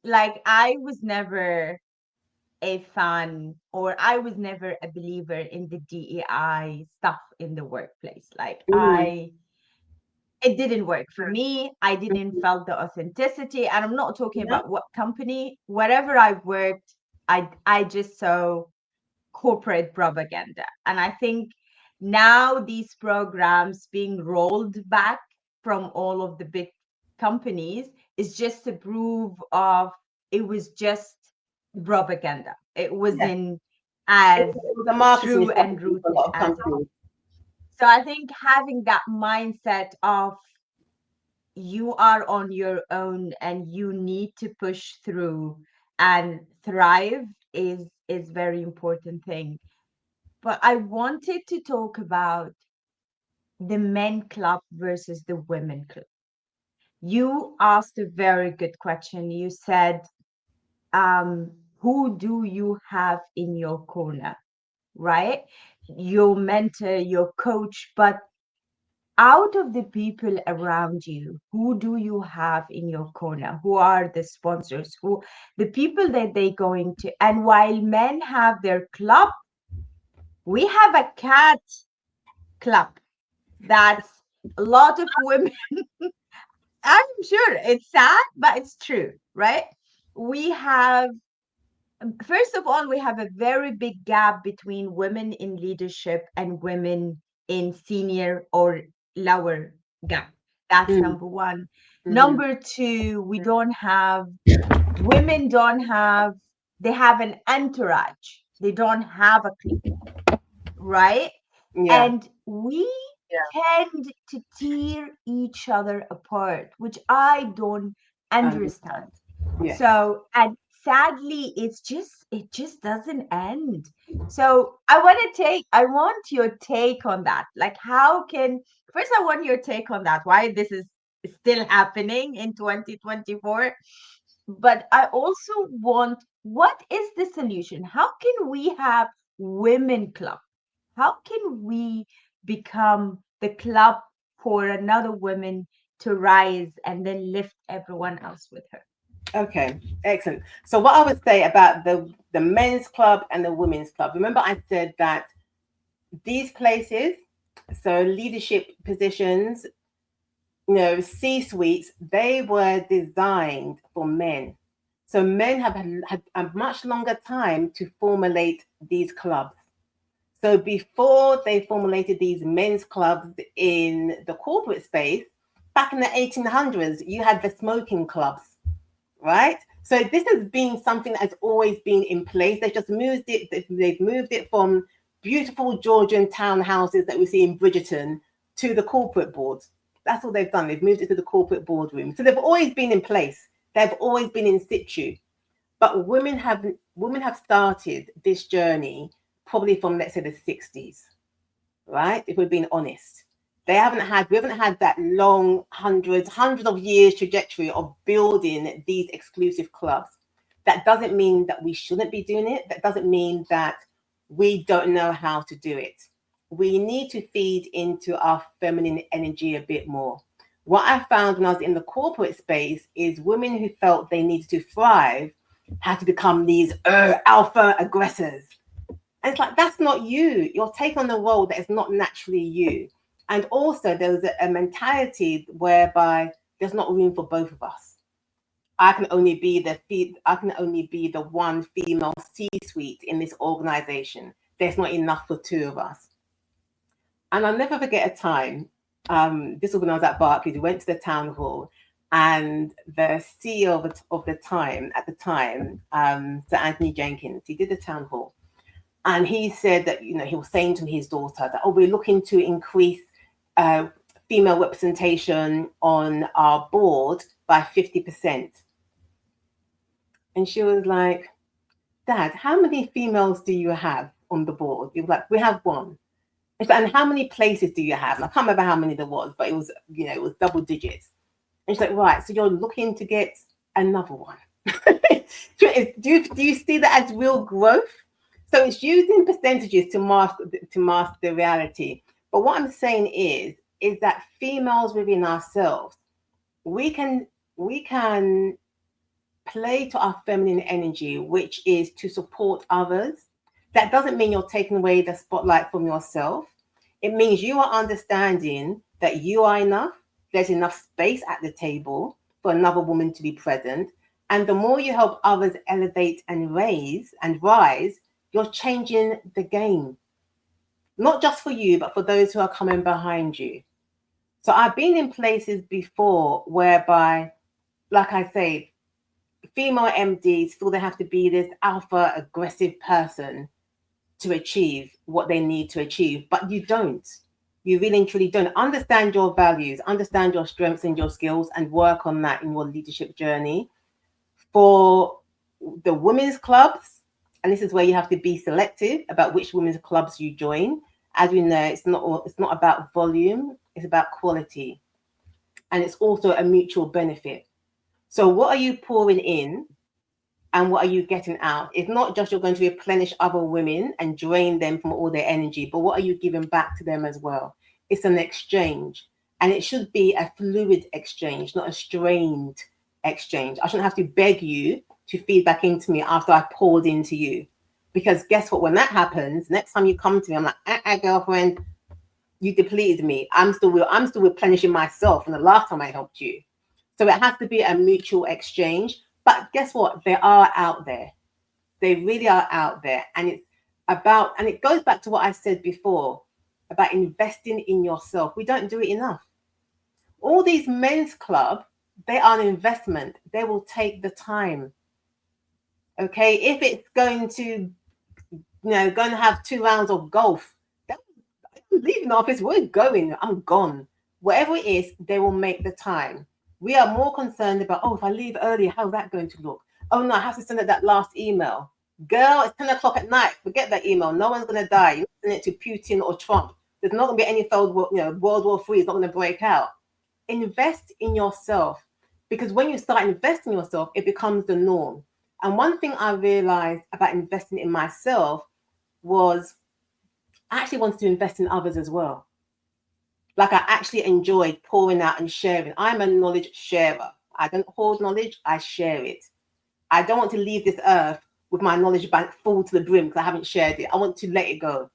[SPEAKER 1] was never a fan, or I was never a believer in the DEI stuff in the workplace. It didn't work for me. I didn't felt the authenticity, and I'm not talking about what company. Wherever I worked, I just saw corporate propaganda, and I think now these programs being rolled back from all of the big companies is just a proof of it was just propaganda. It wasn't as true and rooted as it is. So I think having that mindset of you are on your own and you need to push through and thrive is very important thing. But I wanted to talk about the men club versus the women club. You asked a very good question. You said, who do you have in your corner, right? Your mentor, your coach, but out of the people around you, who do you have in your corner? Who are the sponsors? Who the people that they going to? And while men have their club, we have a cat club. That's a lot of women. I'm sure it's sad, but it's true, right? We have, first of all, we have a very big gap between women in leadership and women in senior or lower gap. That's number one. Number two, women don't have, they have an entourage. They don't have a clique, right?
[SPEAKER 2] Yeah.
[SPEAKER 1] And we tend to tear each other apart, which I don't understand.
[SPEAKER 2] Yes.
[SPEAKER 1] So, and sadly, it just doesn't end. So I want your take on that. First I want your take on that, why this is still happening in 2024. But I also want, what is the solution? How can we have women club? How can we become the club for another woman to rise and then lift everyone else with her?
[SPEAKER 2] Okay, excellent. So what I would say about the men's club and the women's club, remember I said that these places So leadership positions, C-suites, they were designed for men. So men have had a much longer time to formulate these clubs. So before they formulated these men's clubs in the corporate space, back in the 1800s, you had the smoking clubs, right? So this has been something that has always been in place. They've just moved it. They've moved it from beautiful Georgian townhouses that we see in Bridgerton to the corporate boards. That's what they've done. They've moved it to the corporate boardroom. So they've always been in place. They've always been in situ. But women have started this journey probably from, let's say, the 60s, right? If we're being honest. We haven't had that long hundreds of years trajectory of building these exclusive clubs. That doesn't mean that we shouldn't be doing it. That doesn't mean that we don't know how to do it. We need to feed into our feminine energy a bit more. What I found when I was in the corporate space is women who felt they needed to thrive had to become these alpha aggressors. And it's like, that's not you. You're taking on a role that is not naturally you. And also there's a mentality whereby there's not room for both of us. I can only be the one female C-suite in this organization. There's not enough for two of us. And I'll never forget a time, this was when I was at Barclays, we went to the town hall, and the CEO at the time, Sir Anthony Jenkins, he did the town hall. And he said that, he was saying to his daughter that, we're looking to increase female representation on our board by 50%. And she was like, Dad, how many females do you have on the board? He was like, we have one. And how many places do you have? And I can't remember how many there was, but it was, it was double digits. And she's like, right, so you're looking to get another one. do you see that as real growth? So it's using percentages to mask the reality. But what I'm saying is that females within ourselves, we can play to our feminine energy, which is to support others. That doesn't mean you're taking away the spotlight from yourself. It means you are understanding that you are enough. There's enough space at the table for another woman to be present. And the more you help others elevate and rise, you're changing the game. Not just for you, but for those who are coming behind you. So I've been in places before whereby, like I say, female MDs feel they have to be this alpha aggressive person to achieve what they need to achieve, but you don't. You really and truly don't. Understand your values, understand your strengths and your skills, and work on that in your leadership journey. For the women's clubs, and this is where you have to be selective about which women's clubs you join. As we know, it's not about volume, it's about quality. And it's also a mutual benefit. So what are you pouring in and what are you getting out? It's not just you're going to replenish other women and drain them from all their energy, but what are you giving back to them as well? It's an exchange. And it should be a fluid exchange, not a strained exchange. I shouldn't have to beg you to feed back into me after I poured into you. Because guess what? When that happens, next time you come to me, I'm like, girlfriend, you depleted me. I'm still replenishing myself from the last time I helped you. So it has to be a mutual exchange. But guess what? They are out there. They really are out there. And it goes back to what I said before about investing in yourself. We don't do it enough. All these men's clubs, they are an investment. They will take the time. Okay, if it's going to, have 2 rounds of golf, I'm leaving the office, we're going, I'm gone. Whatever it is, they will make the time. We are more concerned about, if I leave early, how's that going to look? Oh no, I have to send out that last email. Girl, it's 10 o'clock at night. Forget that email. No one's going to die. You send it to Putin or Trump. There's not going to be any World War III is not going to break out. Invest in yourself, because when you start investing in yourself, it becomes the norm. And one thing I realized about investing in myself was I actually wanted to invest in others as well. Like I actually enjoyed pouring out and sharing. I'm a knowledge sharer. I don't hoard knowledge, I share it. I don't want to leave this earth with my knowledge bank full to the brim because I haven't shared it. I want to let it go.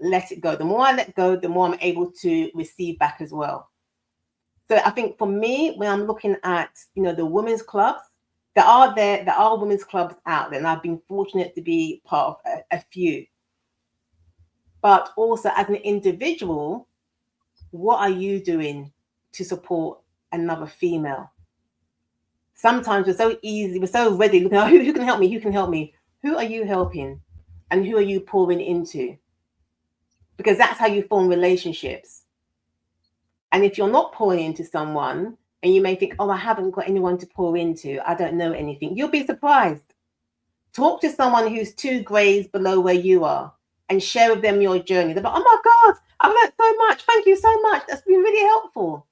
[SPEAKER 2] let it go. The more I let go, the more I'm able to receive back as well. So I think for me, when I'm looking at, the women's clubs, there are women's clubs out there, and I've been fortunate to be part of a few. But also as an individual, what are you doing to support another female? Sometimes we're so ready, looking at who can help me, who can help me. Who are you helping? And who are you pouring into? Because that's how you form relationships. And if you're not pouring into someone, and you may think, oh, I haven't got anyone to pour into, I don't know anything, you'll be surprised. Talk to someone who's 2 grades below where you are and share with them your journey. They're like, oh my God, I've learned so much. Thank you so much. That's been really helpful.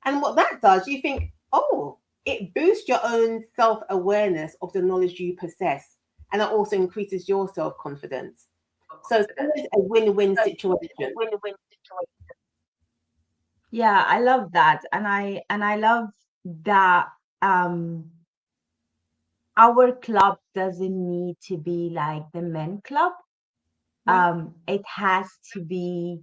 [SPEAKER 2] And what that does, you think, oh, it boosts your own self-awareness of the knowledge you possess. And it also increases your self-confidence. So it's always a win-win situation.
[SPEAKER 1] Yeah, I love that. And I love that our club doesn't need to be like the men club. It has to be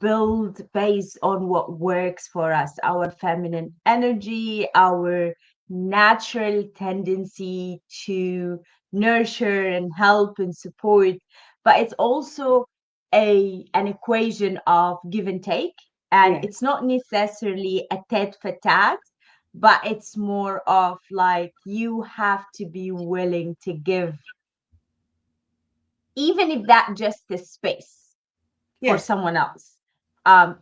[SPEAKER 1] built based on what works for us, our feminine energy, our natural tendency to nurture and help and support. But it's also an equation of give and take. And it's not necessarily a tit for tat, but it's more of like you have to be willing to give, even if that just is space for someone else,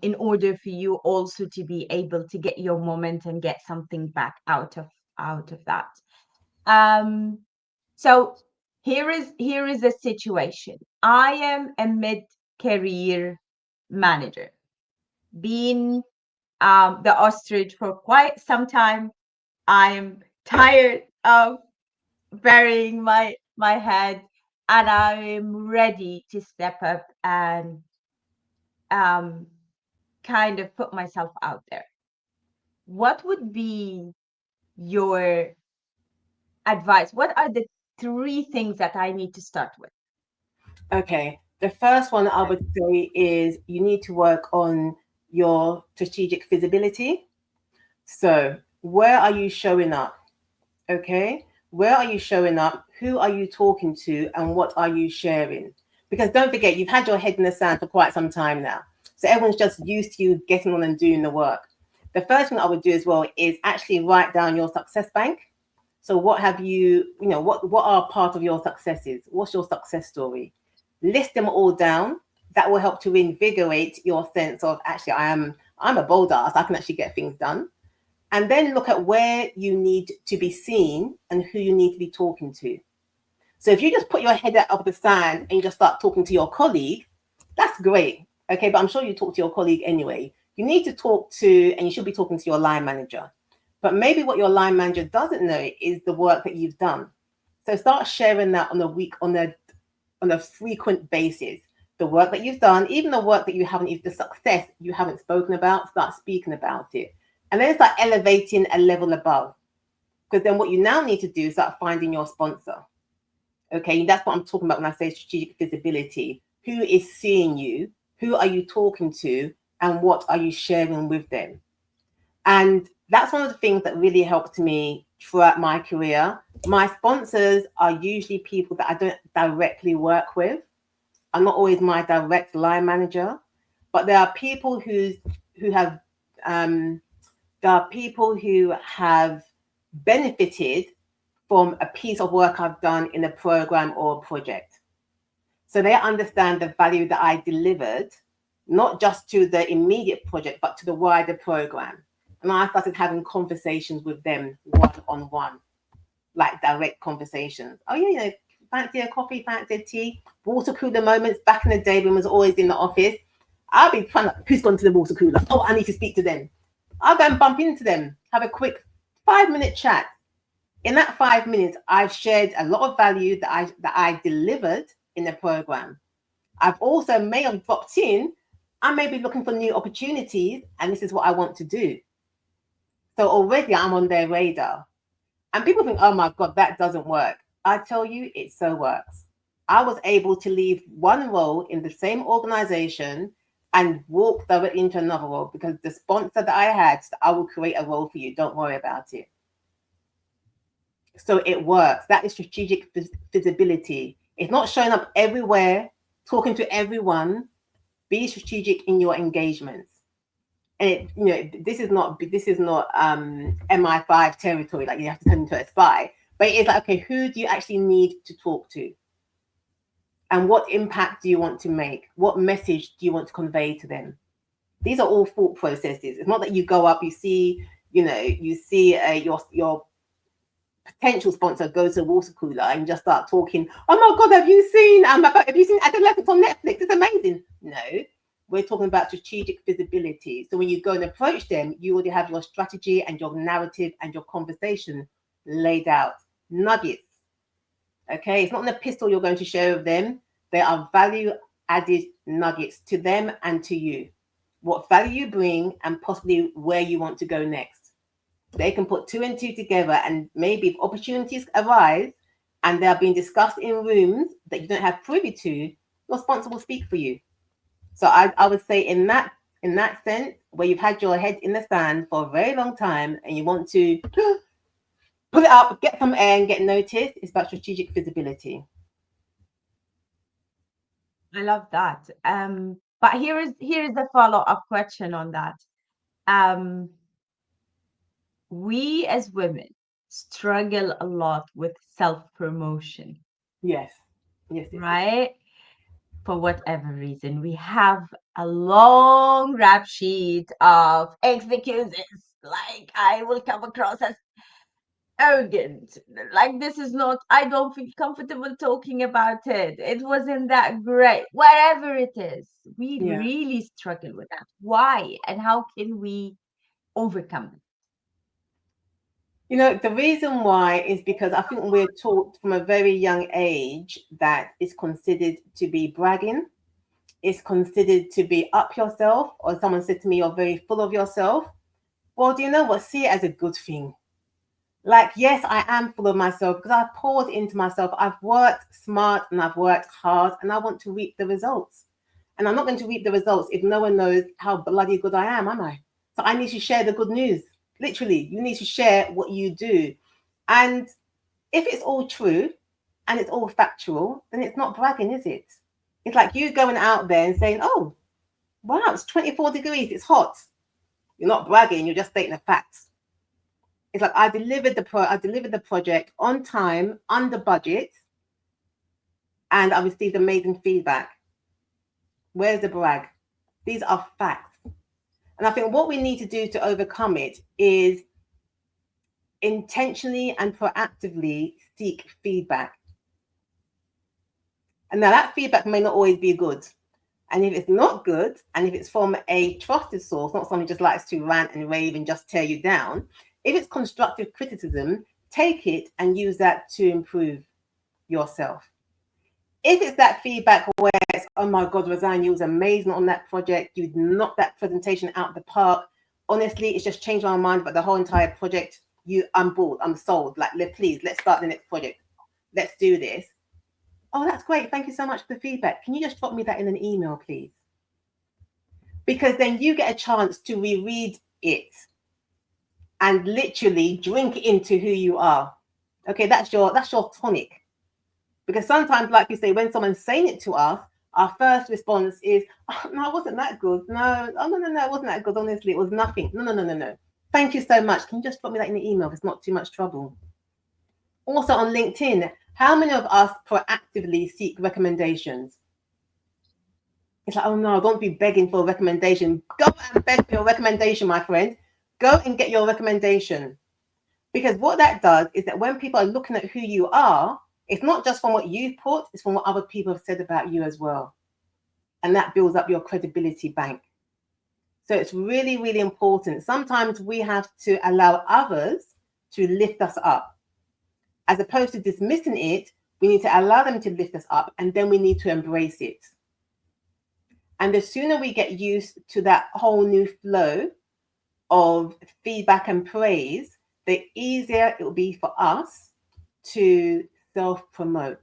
[SPEAKER 1] in order for you also to be able to get your moment and get something back out of that. So here is a situation. I am a mid-career manager, been the ostrich for quite some time. I am tired of burying my head, and I am ready to step up and kind of put myself out there. What would be your advice? What are the 3 things that I need to start with?
[SPEAKER 2] Okay. The first one I would say is you need to work on your strategic feasibility. So where are you showing up? Okay. Where are you showing up? Who are you talking to? And what are you sharing? Because don't forget, you've had your head in the sand for quite some time now. So everyone's just used to you getting on and doing the work. The first thing I would do as well is actually write down your success bank. So what have you, what are part of your successes? What's your success story? List them all down. That will help to invigorate your sense of actually, I'm a bold ass. I can actually get things done. And then look at where you need to be seen and who you need to be talking to. So if you just put your head out of the sand and you just start talking to your colleague, that's great. Okay, but I'm sure you talk to your colleague anyway. You need to talk to, and you should be talking to your line manager. But maybe what your line manager doesn't know is the work that you've done. So start sharing that on a frequent basis. The work that you've done, even the work that you haven't, the success you haven't spoken about, start speaking about it. And then start elevating a level above. Because then what you now need to do is start finding your sponsor. Okay, that's what I'm talking about when I say strategic visibility. Who is seeing you? Who are you talking to? And what are you sharing with them? And that's one of the things that really helped me throughout my career. My sponsors are usually people that I don't directly work with. I'm not always my direct line manager, but there are people who have benefited from a piece of work I've done in a program or a project. So they understand the value that I delivered, not just to the immediate project, but to the wider program. And I started having conversations with them one-on-one, like direct conversations. Oh yeah, fancy a coffee, fancy a tea, water cooler moments. Back in the day when I was always in the office, I'll be trying to, who's gone to the water cooler? Oh, I need to speak to them. I'll go and bump into them, have a quick 5-minute chat. In that 5 minutes, I've shared a lot of value that I delivered in the program. I've also may have dropped in. I may be looking for new opportunities, and this is what I want to do. So already I'm on their radar. And people think, oh my God, that doesn't work. I tell you, it so works. I was able to leave one role in the same organization and walk directly into another role because the sponsor that I had said, I will create a role for you. Don't worry about it. So it works. That is strategic visibility. It's not showing up everywhere, talking to everyone. Be strategic in your engagements. And this is not MI5 territory, like you have to turn into a spy. But it's like, okay, who do you actually need to talk to? And what impact do you want to make? What message do you want to convey to them? These are all thought processes. It's not that you go up, you see your potential sponsor goes to a water cooler and just start talking. Oh my God, have you seen Adolescence on Netflix? It's amazing. No, we're talking about strategic visibility. So when you go and approach them, you already have your strategy and your narrative and your conversation laid out. Nuggets. Okay, it's not an epistle you're going to share with them. They are value added nuggets to them and to you. What value you bring and possibly where you want to go next. They can put 2 and 2 together, and maybe if opportunities arise and they are being discussed in rooms that you don't have privy to, your sponsor will speak for you. So I would say in that sense, where you've had your head in the sand for a very long time and you want to pull it up, get some air and get noticed, it's about strategic visibility.
[SPEAKER 1] I love that. But here is a follow-up question on that. We as women struggle a lot with self-promotion.
[SPEAKER 2] Yes.
[SPEAKER 1] Right? For whatever reason, we have a long rap sheet of excuses. Like, I will come across as arrogant. Like, this is not, I don't feel comfortable talking about it. It wasn't that great. Whatever it is, we really struggle with that. Why? And how can we overcome it?
[SPEAKER 2] The reason why is because I think we're taught from a very young age that it's considered to be bragging. It's considered to be up yourself, or someone said to me, you're very full of yourself. Well, do you know what? See it as a good thing. Like, yes, I am full of myself because I've poured into myself. I've worked smart and I've worked hard and I want to reap the results. And I'm not going to reap the results if no one knows how bloody good I am I? So I need to share the good news. Literally, you need to share what you do. And if it's all true and it's all factual, then it's not bragging, is it? It's like you going out there and saying, oh, wow, it's 24 degrees, it's hot. You're not bragging, you're just stating a fact. It's like I delivered the project on time, under budget, and I received amazing feedback. Where's the brag? These are facts. And I think what we need to do to overcome it is intentionally and proactively seek feedback. And now that feedback may not always be good. And if it's not good, and if it's from a trusted source, not someone who just likes to rant and rave and just tear you down, if it's constructive criticism, take it and use that to improve yourself. If it's that feedback where it's, oh my God, Roseanne, you was amazing on that project, you knocked that presentation out of the park. Honestly, it's just changed my mind, but the whole entire project, I'm bored, I'm sold. Like, please, let's start the next project. Let's do this. Oh, that's great. Thank you so much for the feedback. Can you just drop me that in an email, please? Because then you get a chance to reread it and literally drink into who you are. Okay, that's your tonic. Because sometimes, like you say, when someone's saying it to us, our first response is, oh, no, it wasn't that good. No, oh, no, it wasn't that good. Honestly, it was nothing. No. Thank you so much. Can you just drop me that in the email if it's not too much trouble? Also on LinkedIn, how many of us proactively seek recommendations? It's like, oh no, don't be begging for a recommendation. Go and beg for your recommendation, my friend. Go and get your recommendation. Because what that does is that when people are looking at who you are, it's not just from what you've put, it's from what other people have said about you as well. And that builds up your credibility bank. So it's really, really important. Sometimes we have to allow others to lift us up. As opposed to dismissing it, we need to allow them to lift us up, and then we need to embrace it. And the sooner we get used to that whole new flow of feedback and praise, the easier it will be for us to self-promote.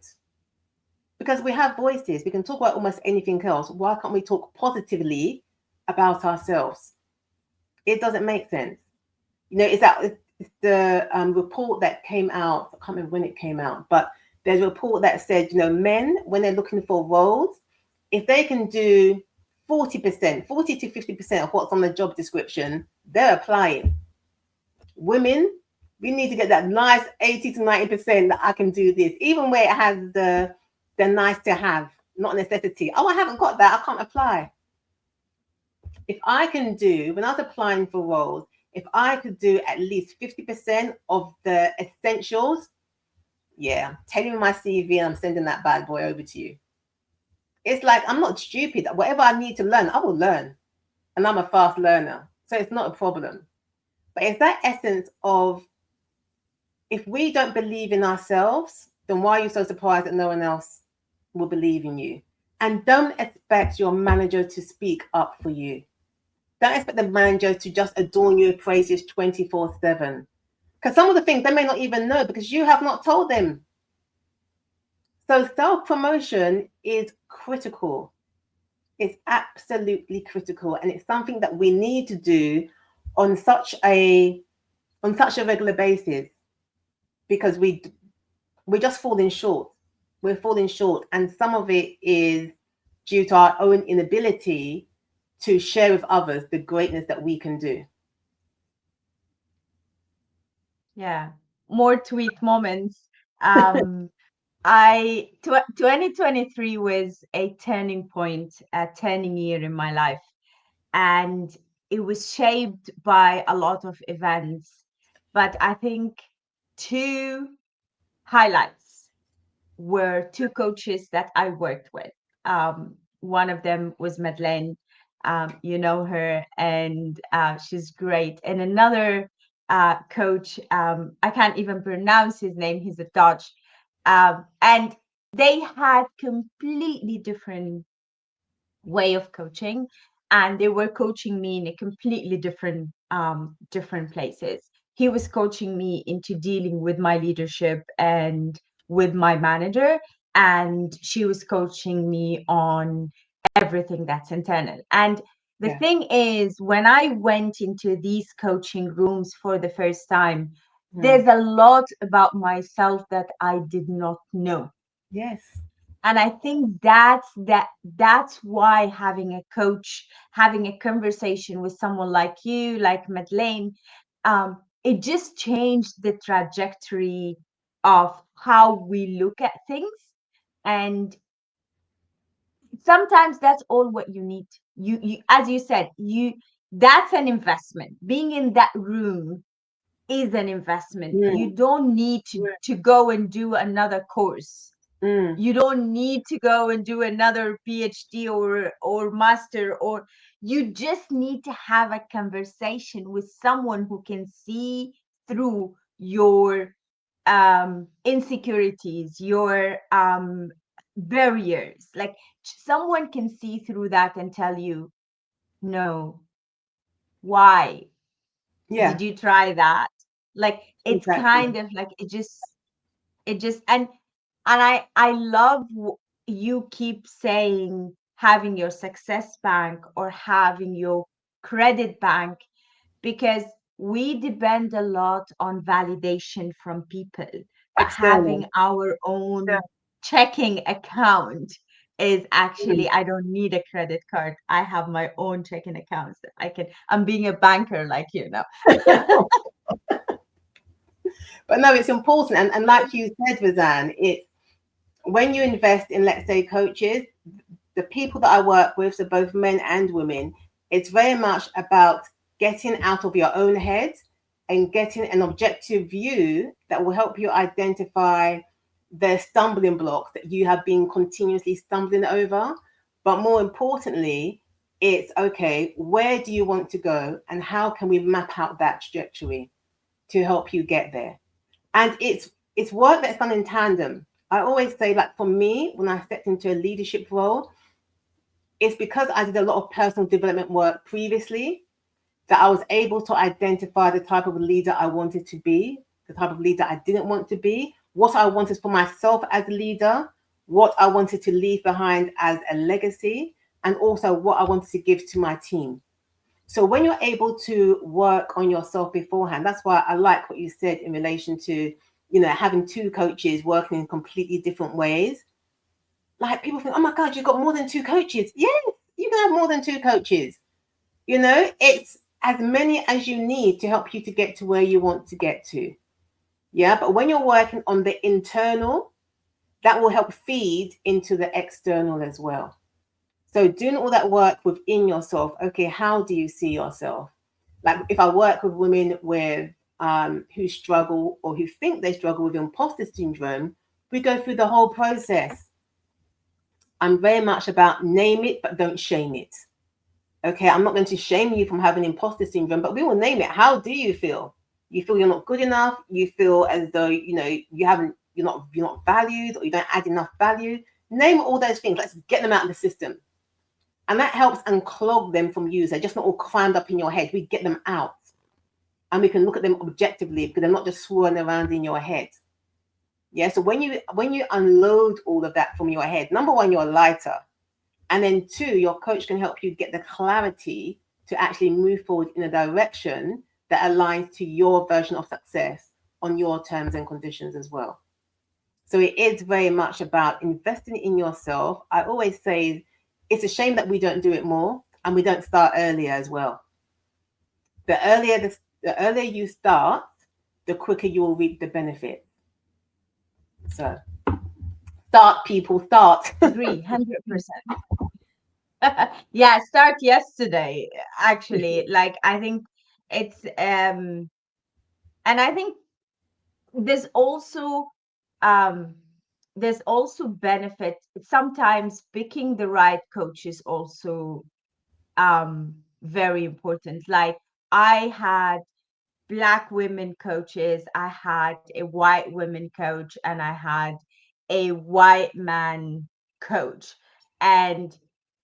[SPEAKER 2] Because we have voices, we can talk about almost anything else. Why can't we talk positively about ourselves? It doesn't make sense. It's the report that came out. I can't remember when it came out, but there's a report that said, men, when they're looking for roles, if they can do 40%, 40 to 50% of what's on the job description, they're applying. Women, we need to get that nice 80 to 90% that I can do this, even where it has the nice to have, not necessity. Oh, I haven't got that, I can't apply. If I can do, when I was applying for roles, if I could do at least 50% of the essentials, yeah, tell me my CV and I'm sending that bad boy over to you. It's like, I'm not stupid. Whatever I need to learn, I will learn. And I'm a fast learner. So it's not a problem. But it's that essence of, if we don't believe in ourselves, then why are you so surprised that no one else will believe in you? And don't expect your manager to speak up for you. Don't expect the manager to just adorn you with praises 24/7. Because some of the things they may not even know because you have not told them. So self-promotion is critical. It's absolutely critical. And it's something that we need to do on such a regular basis, because we're just falling short. We're falling short. And some of it is due to our own inability to share with others the greatness that we can do.
[SPEAKER 1] Yeah, more tweet moments. 2023 was a turning point, a turning year in my life, and it was shaped by a lot of events. But I think two highlights were two coaches that I worked with. One of them was Madeleine. You know her, and she's great. And another coach, I can't even pronounce his name. He's a Dutch, and they had completely different way of coaching, and they were coaching me in a completely different places. He was coaching me into dealing with my leadership and with my manager, and she was coaching me on everything that's internal. And the thing is, when I went into these coaching rooms for the first time, there's a lot about myself that I did not know.
[SPEAKER 2] Yes.
[SPEAKER 1] And I think that's why having a coach, having a conversation with someone like you, like Madeleine, it just changed the trajectory of how we look at things. And sometimes that's all what you need. You as you said, that's an investment. Being in that room is an investment. You don't need to go and do another course. You don't need to go and do another PhD or master, or you just need to have a conversation with someone who can see through your insecurities, your barriers. Like someone can see through that and tell you, no, why did you try that? Like it's kind of like it just and I love you keep saying having your success bank or having your credit bank, because we depend a lot on validation from people. But having our own checking account is actually, I don't need a credit card. I have my own checking accounts that I'm being a banker like you now.
[SPEAKER 2] But no, it's important. And like you said, Razan, it's when you invest in, let's say, coaches, the people that I work with, so both men and women, it's very much about getting out of your own head and getting an objective view that will help you identify the stumbling blocks that you have been continuously stumbling over. But more importantly, it's okay, where do you want to go and how can we map out that trajectory to help you get there? And it's work that's done in tandem. I always say, like for me, when I stepped into a leadership role, it's because I did a lot of personal development work previously that I was able to identify the type of leader I wanted to be, the type of leader I didn't want to be, what I wanted for myself as a leader, what I wanted to leave behind as a legacy, and also what I wanted to give to my team. So when you're able to work on yourself beforehand, that's why I like what you said in relation to, having two coaches working in completely different ways. Like people think, oh my God, you've got more than two coaches. Yes, you can have more than two coaches. It's as many as you need to help you to get to where you want to get to. Yeah. But when you're working on the internal, that will help feed into the external as well. So doing all that work within yourself, okay, how do you see yourself? Like if I work with women who struggle or who think they struggle with imposter syndrome, we go through the whole process. I'm very much about name it, but don't shame it. Okay, I'm not going to shame you from having imposter syndrome, but we will name it. How do you feel? You feel you're not good enough. You feel as though you're not valued, or you don't add enough value. Name all those things. Let's get them out of the system, and that helps unclog them from you. They're just not all crammed up in your head. We get them out, and we can look at them objectively because they're not just swirling around in your head. Yeah. So when you unload all of that from your head, number one, you're lighter. And then two, your coach can help you get the clarity to actually move forward in a direction that aligns to your version of success on your terms and conditions as well. So it is very much about investing in yourself. I always say it's a shame that we don't do it more and we don't start earlier as well. The earlier you start, the quicker you will reap the benefit. So start, people, start.
[SPEAKER 1] Agree, 100%. Yeah, start yesterday, actually. Like, I think it's and I think there's also um there's also benefit. Sometimes picking the right coach is also very important. Like, I had black women coaches, I had a white women coach, and I had a white man coach. And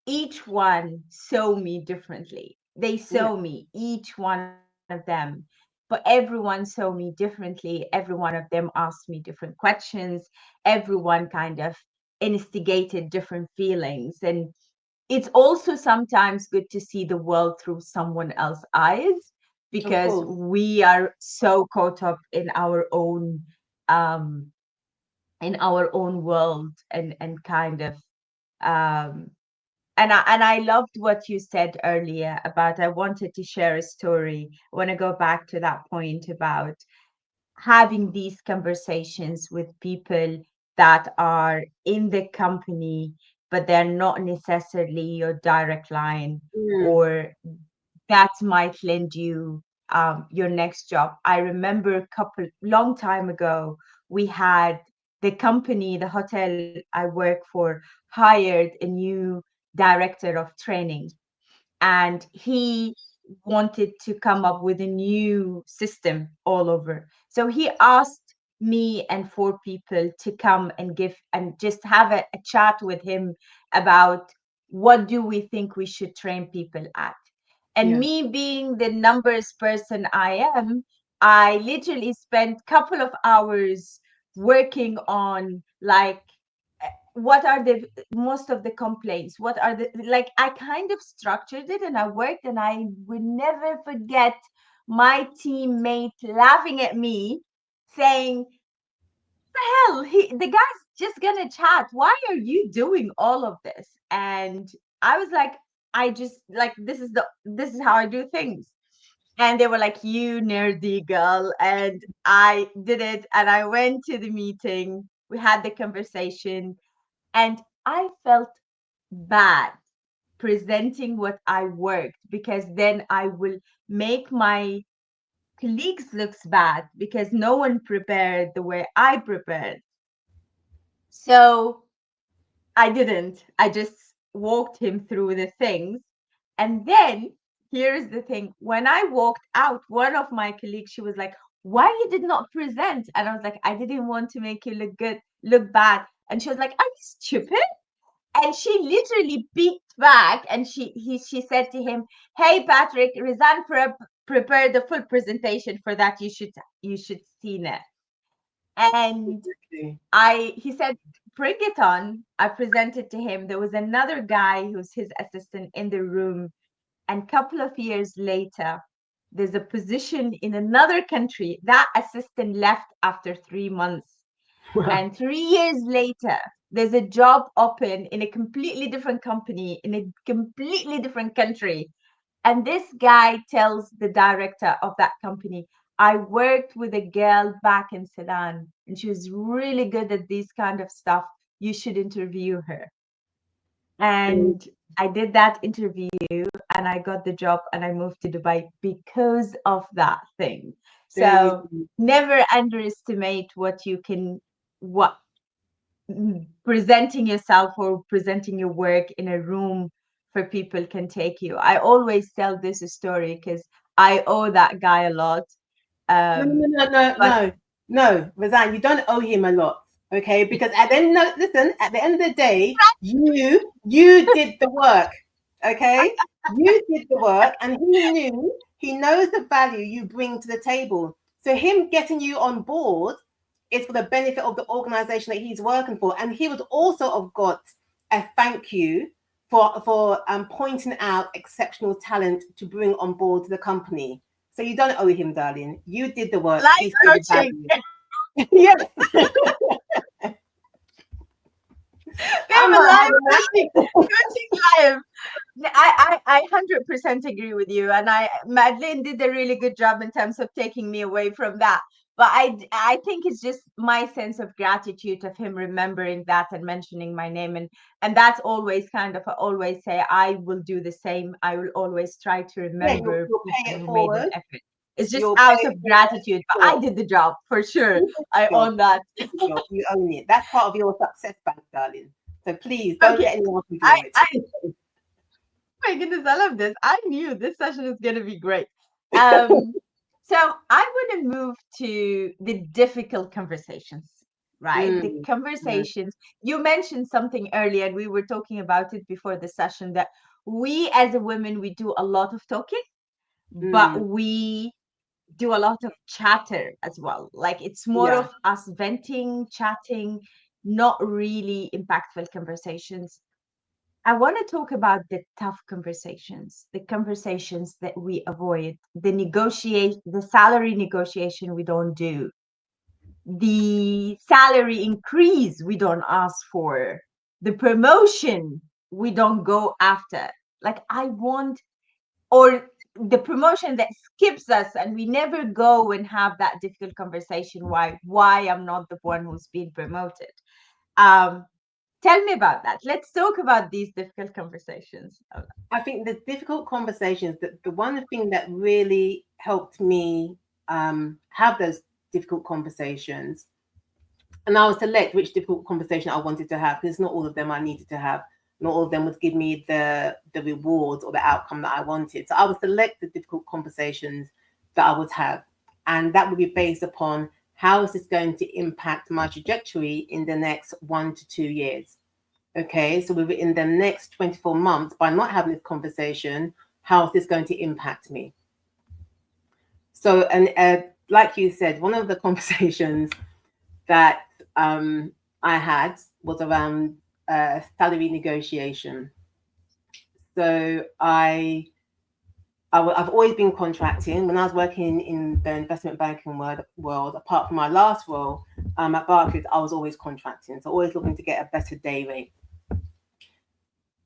[SPEAKER 1] each one saw me differently. They
[SPEAKER 2] Yeah,
[SPEAKER 1] saw me, each one of them. But everyone saw me differently. Every one of them asked me different questions. Everyone kind of instigated different feelings. And it's also sometimes good to see the world through someone else's eyes,
[SPEAKER 2] of
[SPEAKER 1] because
[SPEAKER 2] course.
[SPEAKER 1] we are so caught up um in our own world, and kind of um and I loved what you said earlier about, I wanted to share a story. I want to go back to that point about having these conversations with people that are in the company, but they're not necessarily your direct line,
[SPEAKER 2] Mm,
[SPEAKER 1] or that might lend you your next job. I remember a couple long time ago, we had the hotel I work for hired a new director of training, and he wanted to come up with a new system all over. So he asked me and four people to come and give and just have a chat with him about what do we think we should train people at. And
[SPEAKER 2] yeah.
[SPEAKER 1] me being the numbers person I am, I literally spent couple of hours working on, like, what are the most of the complaints, what are the, like, I kind of structured it and I worked, and I would never forget my teammate laughing at me saying, the hell, the guy's just gonna chat, why are you doing all of this? And I was like, I just, like, this is how I do things. And they were like, you nerdy girl. And I did it, and I went to the meeting, we had the conversation, and I felt bad presenting what I worked, because then I will make my colleagues looks bad because no one prepared the way I prepared. So I didn't. I just walked him through the things. And then here's the thing. When I walked out, one of my colleagues, she was like, why you did not present? And I was like, I didn't want to make you look good, look bad. And she was like, are you stupid? And she literally peeked back, and she said to him, hey Patrick, Rizan prepared the full presentation for that, you should seen it. And
[SPEAKER 2] Exactly.
[SPEAKER 1] he said, bring it on. I presented to him. There was another guy who's his assistant in the room. And a couple of years later, there's a position in another country. That assistant left after 3 months. And 3 years later, there's a job open in a completely different company, in a completely different country. And this guy tells the director of that company, I worked with a girl back in Sudan, and she was really good at this kind of stuff. You should interview her. And I did that interview and I got the job and I moved to Dubai because of that thing. So never underestimate what presenting yourself or presenting your work in a room for people can take you. I always tell this story because I owe that guy a lot.
[SPEAKER 2] No, Razan, you don't owe him a lot. Okay, because at the end of the day, you did the work. Okay, you did the work, and he knows the value you bring to the table. So him getting you on board is for the benefit of the organization that he's working for, and he would also have got a thank you for pointing out exceptional talent to bring on board to the company. So you don't owe him, darling. You did the work.
[SPEAKER 1] Life coaching.
[SPEAKER 2] Yes.
[SPEAKER 1] I'm alive, coaching live. I 100% agree with you, and Madeleine did a really good job in terms of taking me away from that. But I think it's just my sense of gratitude of him remembering that and mentioning my name, and that's always kind of I always say I will do the same. I will always try to remember
[SPEAKER 2] you'll pay it
[SPEAKER 1] who
[SPEAKER 2] forward.
[SPEAKER 1] made an effort. It's just out of gratitude, but I did the job for sure. I own that.
[SPEAKER 2] You own it. That's part of your success bank, darling. So please don't let anyone do it.
[SPEAKER 1] Oh my goodness, I love this. I knew this session is going to be great. So I want to move to the difficult conversations, right? The conversations. You mentioned something earlier, and we were talking about it before the session, that we as a woman, we do a lot of talking, but we do a lot of chatter as well. Like it's more of us venting, chatting, not really impactful conversations. I want to talk about the tough conversations, the conversations that we avoid, the salary negotiation we don't do, the salary increase we don't ask for, the promotion we don't go after. Like or the promotion that skips us and we never go and have that difficult conversation why I'm not the one who's been promoted. Tell me about that. Let's talk about these difficult conversations.
[SPEAKER 2] I think the difficult conversations, the one thing that really helped me have those difficult conversations, and I would select which difficult conversation I wanted to have, because not all of them I needed to have. Not all of them would give me the rewards or the outcome that I wanted. So I would select the difficult conversations that I would have. And that would be based upon how is this going to impact my trajectory in the next 1 to 2 years. Okay, so within the next 24 months, by not having this conversation, how is this going to impact me? So, and like you said, one of the conversations that I had was around salary negotiation. So I've always been contracting. When I was working in the investment banking world, apart from my last role at Barclays, I was always contracting. So always looking to get a better day rate.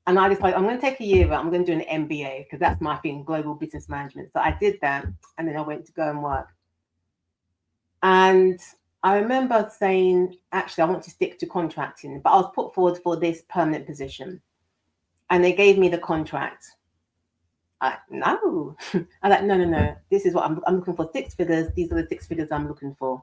[SPEAKER 2] And I decided I'm going to take a year out. I'm going to do an MBA because that's my thing, global business management. So I did that, and then I went to go and work. And I remember saying, actually, I want to stick to contracting, but I was put forward for this permanent position. And they gave me the contract. No. I'm like, no. This is what I'm looking for, 6 figures. These are the 6 figures I'm looking for.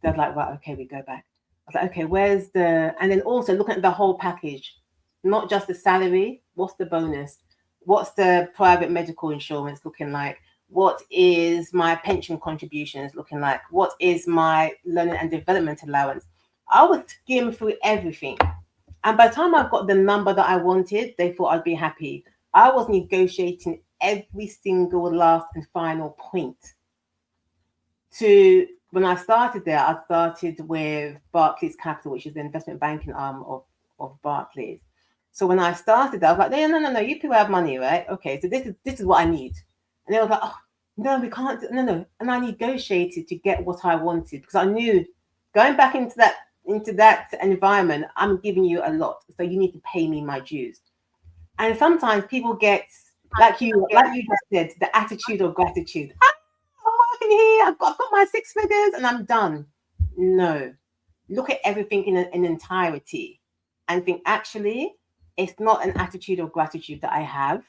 [SPEAKER 2] They're like, right, okay, we go back. I was like, okay, where's and then also looking at the whole package, not just the salary. What's the bonus? What's the private medical insurance looking like? What is my pension contributions looking like? What is my learning and development allowance? I was skimming through everything. And by the time I got the number that I wanted, they thought I'd be happy. I was negotiating every single last and final point to when I started there, I started with Barclays Capital, which is the investment banking arm of Barclays. So when I started, I was like, no, you people have money, right? Okay, so this is what I need. And they were like, oh, no, we can't, no. And I negotiated to get what I wanted because I knew going back into that environment, I'm giving you a lot, so you need to pay me my dues. And sometimes people get like you just said, the attitude of gratitude. I'm working here, I've got my 6 figures, and I'm done. No, look at everything in entirety, and think actually, it's not an attitude of gratitude that I have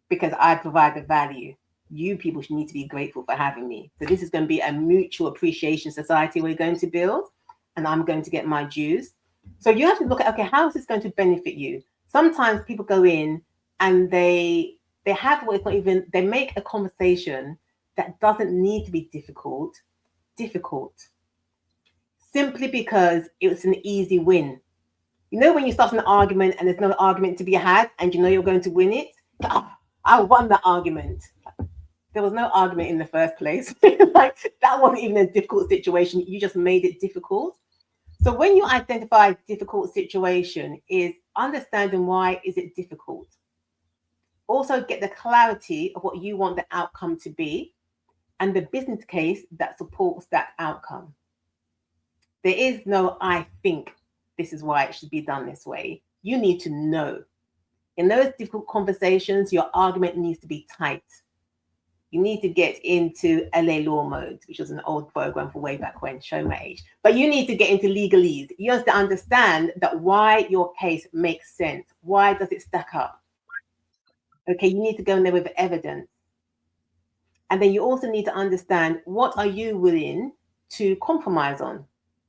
[SPEAKER 2] because I provide the value. You people should need to be grateful for having me. So this is going to be a mutual appreciation society we're going to build, and I'm going to get my dues. So you have to look at, okay, how is this going to benefit you? Sometimes people go in and they have what it's not even, they make a conversation that doesn't need to be difficult simply because it's an easy win. You know, when you start an argument and there's no argument to be had and you know you're going to win it, oh, I won that argument. There was no argument in the first place. Like that wasn't even a difficult situation. You just made it difficult. So when you identify a difficult situation, is understanding why is it difficult. Also get the clarity of what you want the outcome to be and the business case that supports that outcome. There is no I think this is why it should be done this way. You need to know. In those difficult conversations, your argument needs to be tight. You need to get into LA law mode, which was an old program for way back when, show my age. But you need to get into legalese. You have to understand that why your case makes sense. Why does it stack up? Okay, you need to go in there with evidence. And then you also need to understand what are you willing to compromise on?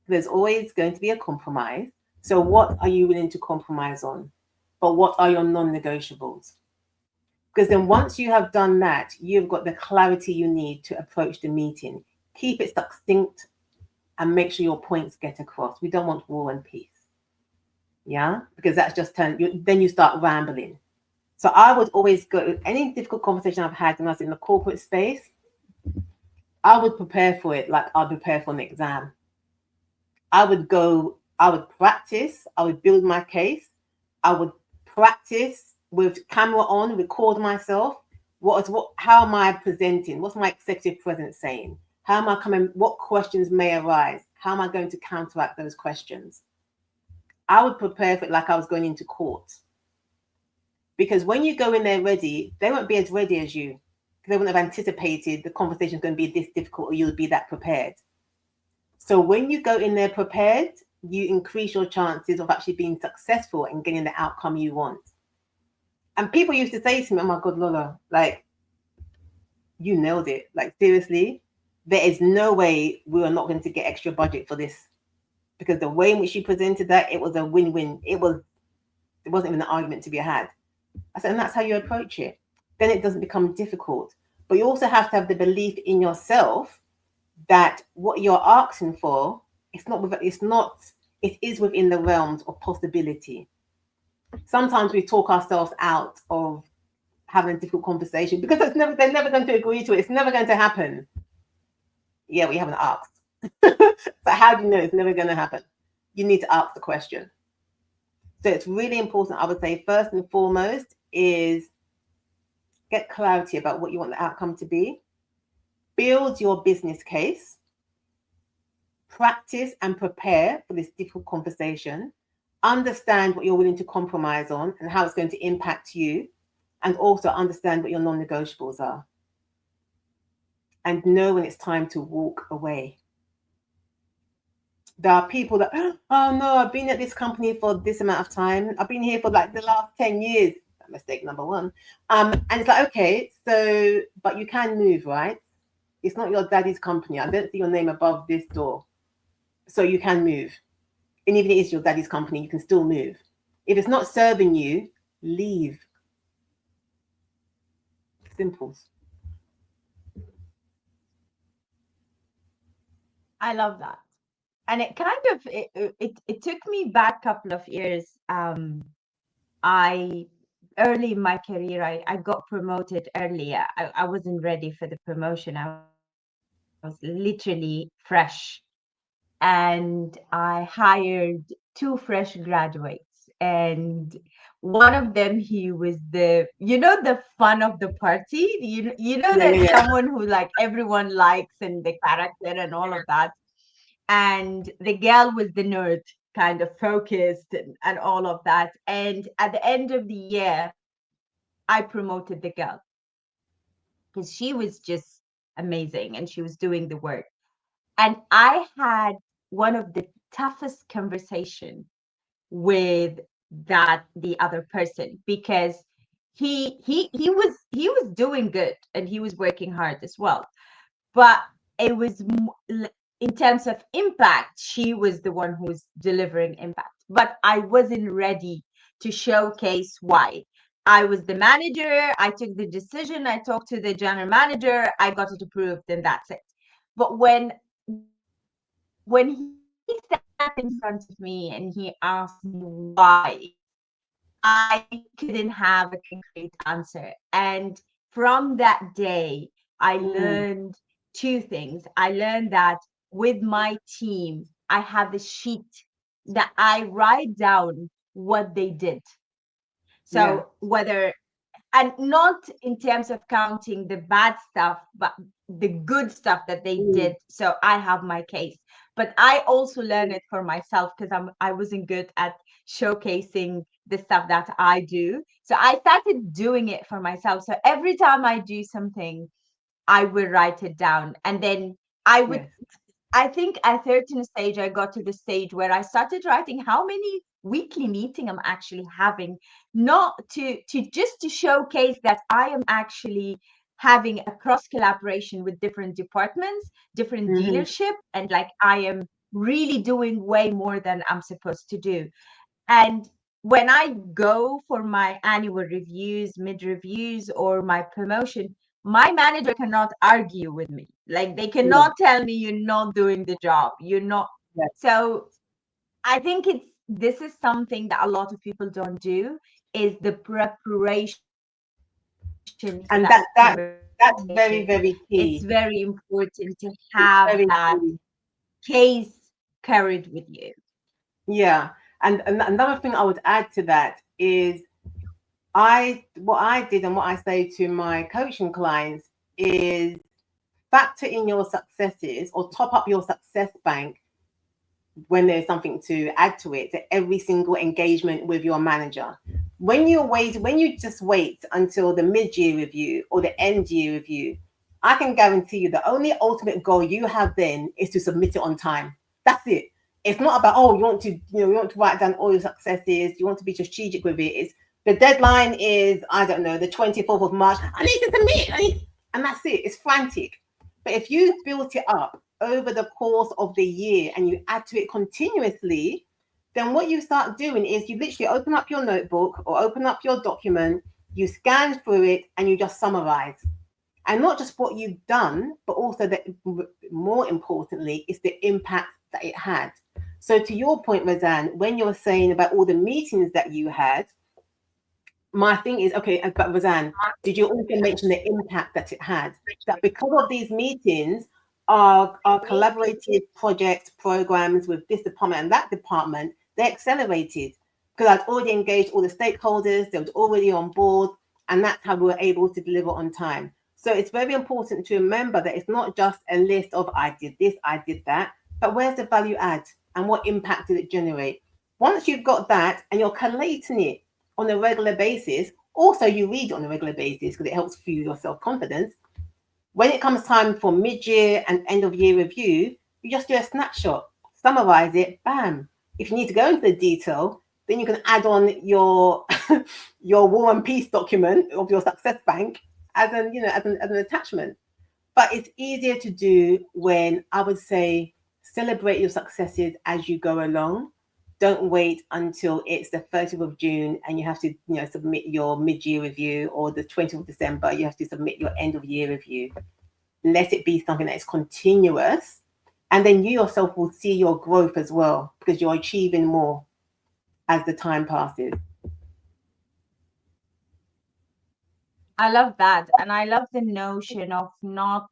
[SPEAKER 2] There's always going to be a compromise. So what are you willing to compromise on? But what are your non-negotiables? Because then once you have done that, you've got the clarity you need to approach the meeting. Keep it succinct and make sure your points get across. We don't want war and peace. Yeah, because that's just then you start rambling. So I would always go, any difficult conversation I've had when I was in the corporate space, I would prepare for it like I'd prepare for an exam. I would practice, I would build my case, I would practice with camera on, record myself. How am I presenting? What's my executive presence saying? How am I coming? What questions may arise? How am I going to counteract those questions? I would prepare for it like I was going into court. Because when you go in there ready, they won't be as ready as you. They wouldn't have anticipated the conversation is going to be this difficult or you'll be that prepared. So when you go in there prepared, you increase your chances of actually being successful and getting the outcome you want. And people used to say to me, oh my God, Lola, like, you nailed it. Like, seriously, there is no way we are not going to get extra budget for this. Because the way in which you presented that, it was a win-win. It wasn't even an argument to be had. I said, and that's how you approach it. Then it doesn't become difficult. But you also have to have the belief in yourself that what you're asking for, it is within the realms of possibility. Sometimes we talk ourselves out of having a difficult conversation because they're never going to agree to it. It's never going to happen. Yeah, we haven't asked. But how do you know it's never going to happen? You need to ask the question. So it's really important, I would say, first and foremost, is get clarity about what you want the outcome to be. Build your business case. Practice and prepare for this difficult conversation. Understand what you're willing to compromise on and how it's going to impact you. And also understand what your non-negotiables are. And know when it's time to walk away. There are people that, oh no, I've been at this company for this amount of time. I've been here for like the last 10 years. Mistake number one. And it's like, okay, so, but you can move, right? It's not your daddy's company. I don't see your name above this door. So you can move. And even if it is your daddy's company, you can still move. If it's not serving you, leave. Simple.
[SPEAKER 1] I love that. And it kind of it took me back a couple of years. I early in my career, I got promoted earlier. I wasn't ready for the promotion. I was was literally fresh, and I hired two fresh graduates. And one of them, he was the fun of the party. You know
[SPEAKER 2] Yeah,
[SPEAKER 1] that
[SPEAKER 2] yeah,
[SPEAKER 1] someone who like everyone likes and the character and all of that. And the girl was the nerd, kind of focused and all of that. And at the end of the year, I promoted the girl because she was just amazing and she was doing the work. And I had one of the toughest conversation with the other person, because he was doing good and he was working hard as well, but it was in terms of impact, she was the one who was delivering impact, but I wasn't ready to showcase why. I was the manager, I took the decision, I talked to the general manager, I got it approved, and that's it. But when he sat in front of me and he asked me why, I couldn't have a concrete answer. And from that day, I
[SPEAKER 2] mm,
[SPEAKER 1] learned two things. I learned that with my team, I have a sheet that I write down what they did.
[SPEAKER 2] yeah,
[SPEAKER 1] So whether, and not in terms of counting the bad stuff, but the good stuff that they
[SPEAKER 2] mm,
[SPEAKER 1] did. So I have my case, but I also learn it for myself because I wasn't good at showcasing the stuff that I do. So I started doing it for myself. So every time I do something, I would write it down, and then I would,
[SPEAKER 2] yes,
[SPEAKER 1] I think at a certain stage, I got to the stage where I started writing how many weekly meeting I'm actually having, not to just to showcase that I am actually having a cross collaboration with different departments, different
[SPEAKER 2] hmm,
[SPEAKER 1] dealership, and like I am really doing way more than I'm supposed to do. And when I go for my annual reviews, mid reviews, or my promotion, my manager cannot argue with me. Like they
[SPEAKER 2] yeah,
[SPEAKER 1] cannot tell me you're not doing the job. You're not.
[SPEAKER 2] yeah.
[SPEAKER 1] So I think this is something that a lot of people don't do, is the preparation for
[SPEAKER 2] And
[SPEAKER 1] that
[SPEAKER 2] that's very,
[SPEAKER 1] conversation.
[SPEAKER 2] very
[SPEAKER 1] It's
[SPEAKER 2] key.
[SPEAKER 1] very important to
[SPEAKER 2] It's
[SPEAKER 1] have
[SPEAKER 2] very
[SPEAKER 1] that
[SPEAKER 2] key.
[SPEAKER 1] case carried with you.
[SPEAKER 2] Yeah. And another thing I would add to that is what I did and what I say to my coaching clients is factor in your successes or top up your success bank when there's something to add to it, to every single engagement with your manager. When you just wait until the mid-year review or the end-year review, I can guarantee you the only ultimate goal you have then is to submit it on time. That's it. It's not about, oh, you want to write down all your successes, you want to be strategic with it. It's the deadline is, I don't know, the 24th of March. I need to submit. And that's it. It's frantic. But if you built it up over the course of the year and you add to it continuously, then what you start doing is you literally open up your notebook or open up your document, you scan through it, and you just summarize. And not just what you've done, but also that more importantly, is the impact that it had. So to your point, Razan, when you were saying about all the meetings that you had, my thing is, okay, but Razan, did you also mention the impact that it had? That because of these meetings, our collaborative projects, programs with this department and that department, they accelerated because I'd already engaged all the stakeholders, they were already on board, and that's how we were able to deliver on time. So it's very important to remember that it's not just a list of I did this, I did that, but where's the value add and what impact did it generate? Once you've got that and you're collating it on a regular basis, also you read on a regular basis because it helps fuel your self-confidence. When it comes time for mid-year and end of year review, you just do a snapshot, summarize it, bam. If you need to go into the detail, then you can add on your your War and Peace document of your success bank as an attachment. But it's easier to do when I would say celebrate your successes as you go along. Don't wait until it's the 30th of June and you have to submit your mid-year review, or the 20th of December you have to submit your end of year review. Let it be something that is continuous, and then you yourself will see your growth as well because you're achieving more as the time passes.
[SPEAKER 1] I love that. And I love the notion of not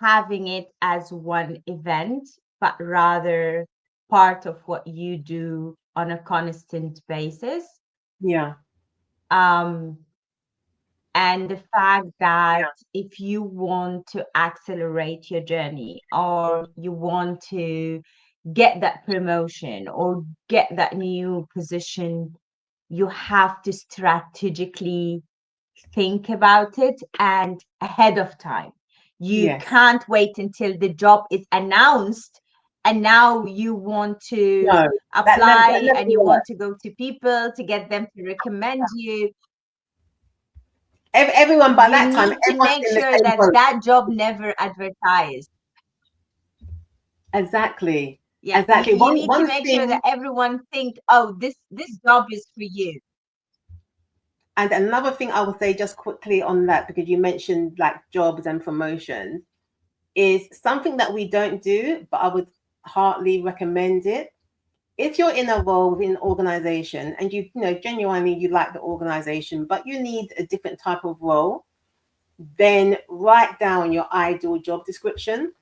[SPEAKER 1] having it as one event, but rather part of what you do on a constant basis.
[SPEAKER 2] Yeah.
[SPEAKER 1] And the fact that if you want to accelerate your journey, or you want to get that promotion or get that new position, you have to strategically think about it and ahead of time. You
[SPEAKER 2] Yes.
[SPEAKER 1] can't wait until the job is announced and now you want to
[SPEAKER 2] No,
[SPEAKER 1] apply
[SPEAKER 2] that
[SPEAKER 1] and you want to go to people to get them to recommend you.
[SPEAKER 2] everyone by
[SPEAKER 1] You
[SPEAKER 2] that time,
[SPEAKER 1] need to
[SPEAKER 2] everyone's
[SPEAKER 1] make
[SPEAKER 2] in the
[SPEAKER 1] sure
[SPEAKER 2] same
[SPEAKER 1] that
[SPEAKER 2] boat.
[SPEAKER 1] that job never advertised.
[SPEAKER 2] Exactly.
[SPEAKER 1] Yeah,
[SPEAKER 2] Exactly.
[SPEAKER 1] you need to
[SPEAKER 2] One
[SPEAKER 1] make sure
[SPEAKER 2] thing,
[SPEAKER 1] that everyone think, oh, this job is for you.
[SPEAKER 2] and another thing I would say just quickly on that, because you mentioned like jobs and promotions, is something that we don't do, but I would heartily recommend it. If you're in a role within an organization and you know genuinely you like the organization, but you need a different type of role, then write down your ideal job description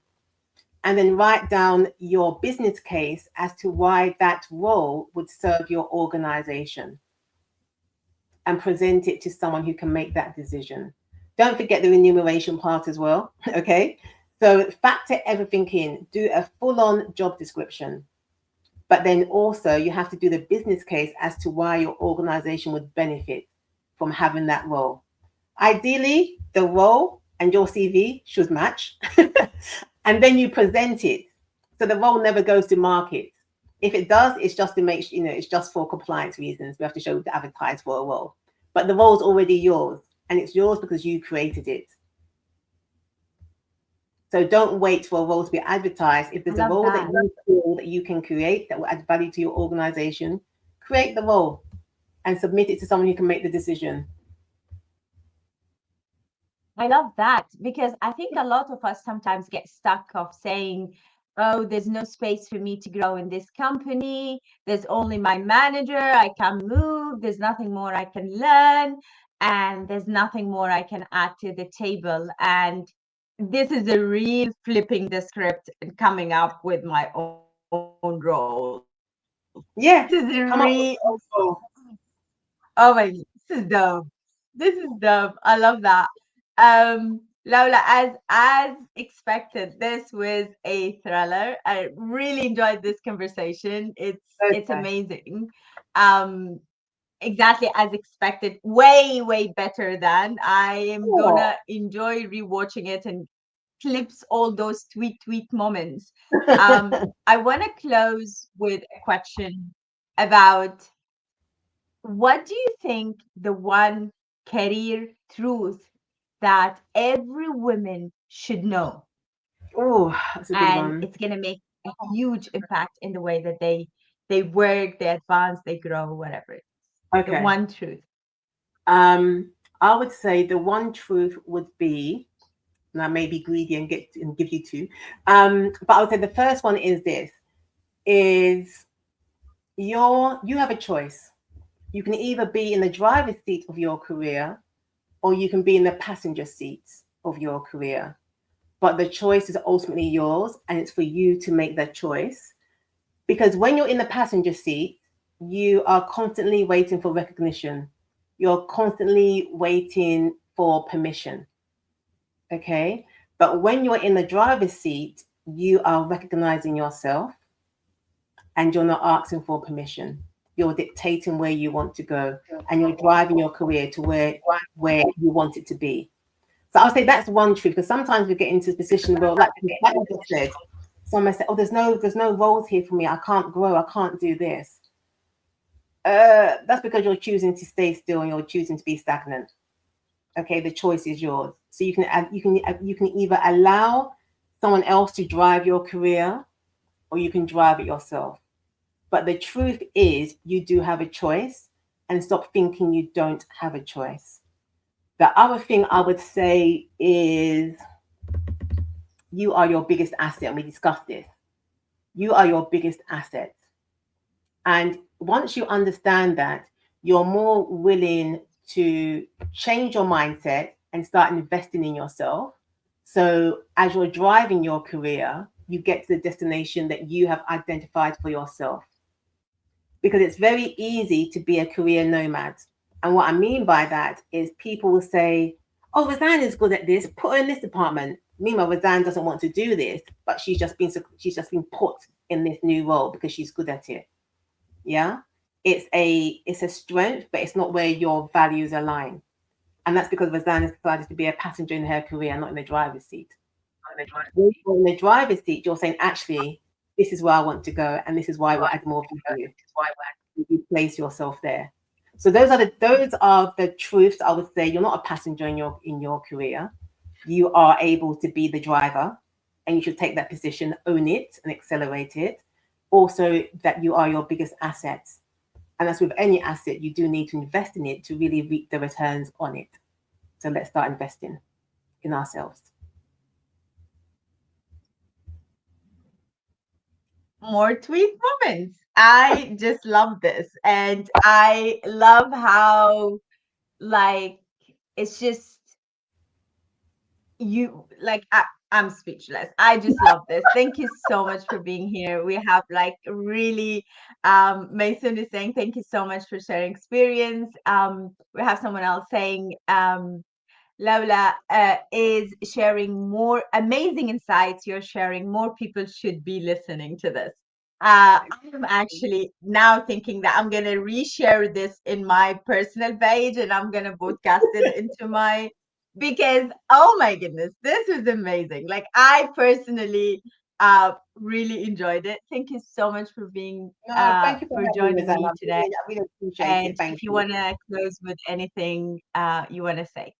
[SPEAKER 2] and then write down your business case as to why that role would serve your organization and present it to someone who can make that decision. Don't forget the remuneration part as well. Okay. So factor everything in, do a full on job description. But then also, you have to do the business case as to why your organization would benefit from having that role. Ideally, the role and your CV should match. And then you present it. So the role never goes to market. If it does, it's just to make you know, it's just for compliance reasons. We have to show to advertise for a role. But the role's already yours, and it's yours because you created it. So don't wait for a role to be advertised. If
[SPEAKER 1] I
[SPEAKER 2] there's a
[SPEAKER 1] love
[SPEAKER 2] role that
[SPEAKER 1] that.
[SPEAKER 2] you feel that you can create that will add value to your organization, create the role and submit it to someone who can make the decision.
[SPEAKER 1] I love that, because I think a lot of us sometimes get stuck of saying, oh, there's no space for me to grow in this company. There's only my manager. I can move. There's nothing more I can learn. And there's nothing more I can add to the table. And this is a real flipping the script and coming up with my own role.
[SPEAKER 2] Yeah,
[SPEAKER 1] This is a
[SPEAKER 2] come up
[SPEAKER 1] real,
[SPEAKER 2] with a role.
[SPEAKER 1] oh my, this is dope. This is dope. I love that. Laula, as expected, this was a thriller. I really enjoyed this conversation. It's
[SPEAKER 2] Okay.
[SPEAKER 1] amazing. Um, exactly as expected. Way better than. I am
[SPEAKER 2] Oh.
[SPEAKER 1] gonna enjoy rewatching it and clips all those tweet moments. I want to close with a question about, what do you think the one career truth that every woman should know,
[SPEAKER 2] Oh, that's a good
[SPEAKER 1] and
[SPEAKER 2] one.
[SPEAKER 1] it's going to make a huge impact in the way that they work, they advance, they grow, whatever. The
[SPEAKER 2] Okay.
[SPEAKER 1] one truth.
[SPEAKER 2] I would say the one truth would be, and I may be greedy and get and give you two. But I would say the first one is this: is you have a choice. You can either be in the driver's seat of your career, or you can be in the passenger seat of your career. But the choice is ultimately yours, and it's for you to make that choice. Because when you're in the passenger seat, you are constantly waiting for recognition. You're constantly waiting for permission. Okay. But when you're in the driver's seat, you are recognizing yourself and you're not asking for permission. You're dictating where you want to go and you're driving your career to where you want it to be. So I'll say that's one truth, because sometimes we get into a position where, like you just said, someone said, "Oh, there's no roles here for me. I can't grow. I can't do this." That's because you're choosing to stay still and you're choosing to be stagnant. Okay, the choice is yours. So you can either allow someone else to drive your career, or you can drive it yourself. But the truth is, you do have a choice, and stop thinking you don't have a choice. The other thing I would say is, you are your biggest asset, and we discussed this. You are your biggest asset. And once you understand that, you're more willing to change your mindset and start investing in yourself. So as you're driving your career, you get to the destination that you have identified for yourself. Because it's very easy to be a career nomad. And what I mean by that is people will say, oh, Razan is good at this, put her in this department. Meanwhile, Razan doesn't want to do this, but she's just been put in this new role because she's good at it. Yeah. It's a strength, but it's not where your values align. And that's because Razan has decided to be a passenger in her career, not in the driver's seat. When you're in the driver's seat, you're saying, actually, this is where I want to go, and this is why we'll add more value. You place yourself there. So those are the truths I would say. You're not a passenger in your career. You are able to be the driver, and you should take that position, own it, and accelerate it. Also, that you are your biggest assets. And as with any asset, you do need to invest in it to really reap the returns on it. So let's start investing in ourselves.
[SPEAKER 1] More tweet moments. I just love this. And I love how, like, it's just you, like, I'm speechless. I just love this. Thank you so much for being here. We have like really, Mason is saying thank you so much for sharing experience. We have someone else saying, Lola is sharing more amazing insights. You're sharing, more people should be listening to this. I'm actually now thinking that I'm going to reshare this in my personal page and I'm going to broadcast it into my, because oh my goodness, this was amazing. Like I personally really enjoyed it. Thank you so much for being
[SPEAKER 2] Thank you
[SPEAKER 1] for
[SPEAKER 2] having
[SPEAKER 1] joining
[SPEAKER 2] me,
[SPEAKER 1] me today.
[SPEAKER 2] I really appreciate
[SPEAKER 1] And
[SPEAKER 2] it. Thank
[SPEAKER 1] if you
[SPEAKER 2] you.
[SPEAKER 1] want to close with anything you want to say.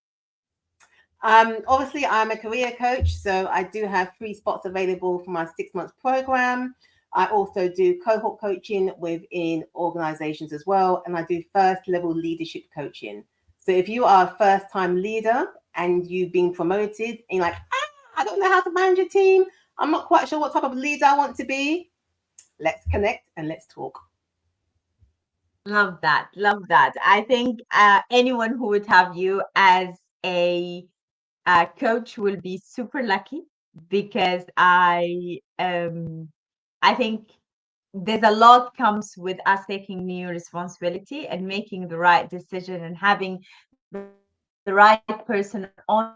[SPEAKER 2] Obviously, I'm a career coach, so I do have 3 spots available for my 6-month program. I also do cohort coaching within organizations as well, and I do first level leadership coaching. So if you are a first time leader and you've been promoted and you're like, I don't know how to manage a team, I'm not quite sure what type of leader I want to be, let's connect and let's talk.
[SPEAKER 1] Love that. Love that. I think anyone who would have you as a coach will be super lucky, because I think there's a lot comes with us taking new responsibility and making the right decision, and having the right person on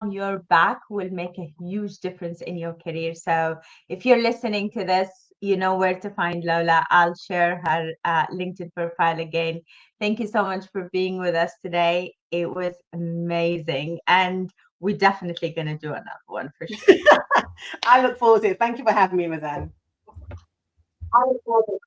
[SPEAKER 1] your back will make a huge difference in your career. So if you're listening to this, you know where to find Lola. I'll share her LinkedIn profile again. Thank you so much for being with us today. It was amazing. And we're definitely going to do another one for sure.
[SPEAKER 2] I look forward to it. Thank you for having me, Razan. I look forward to it.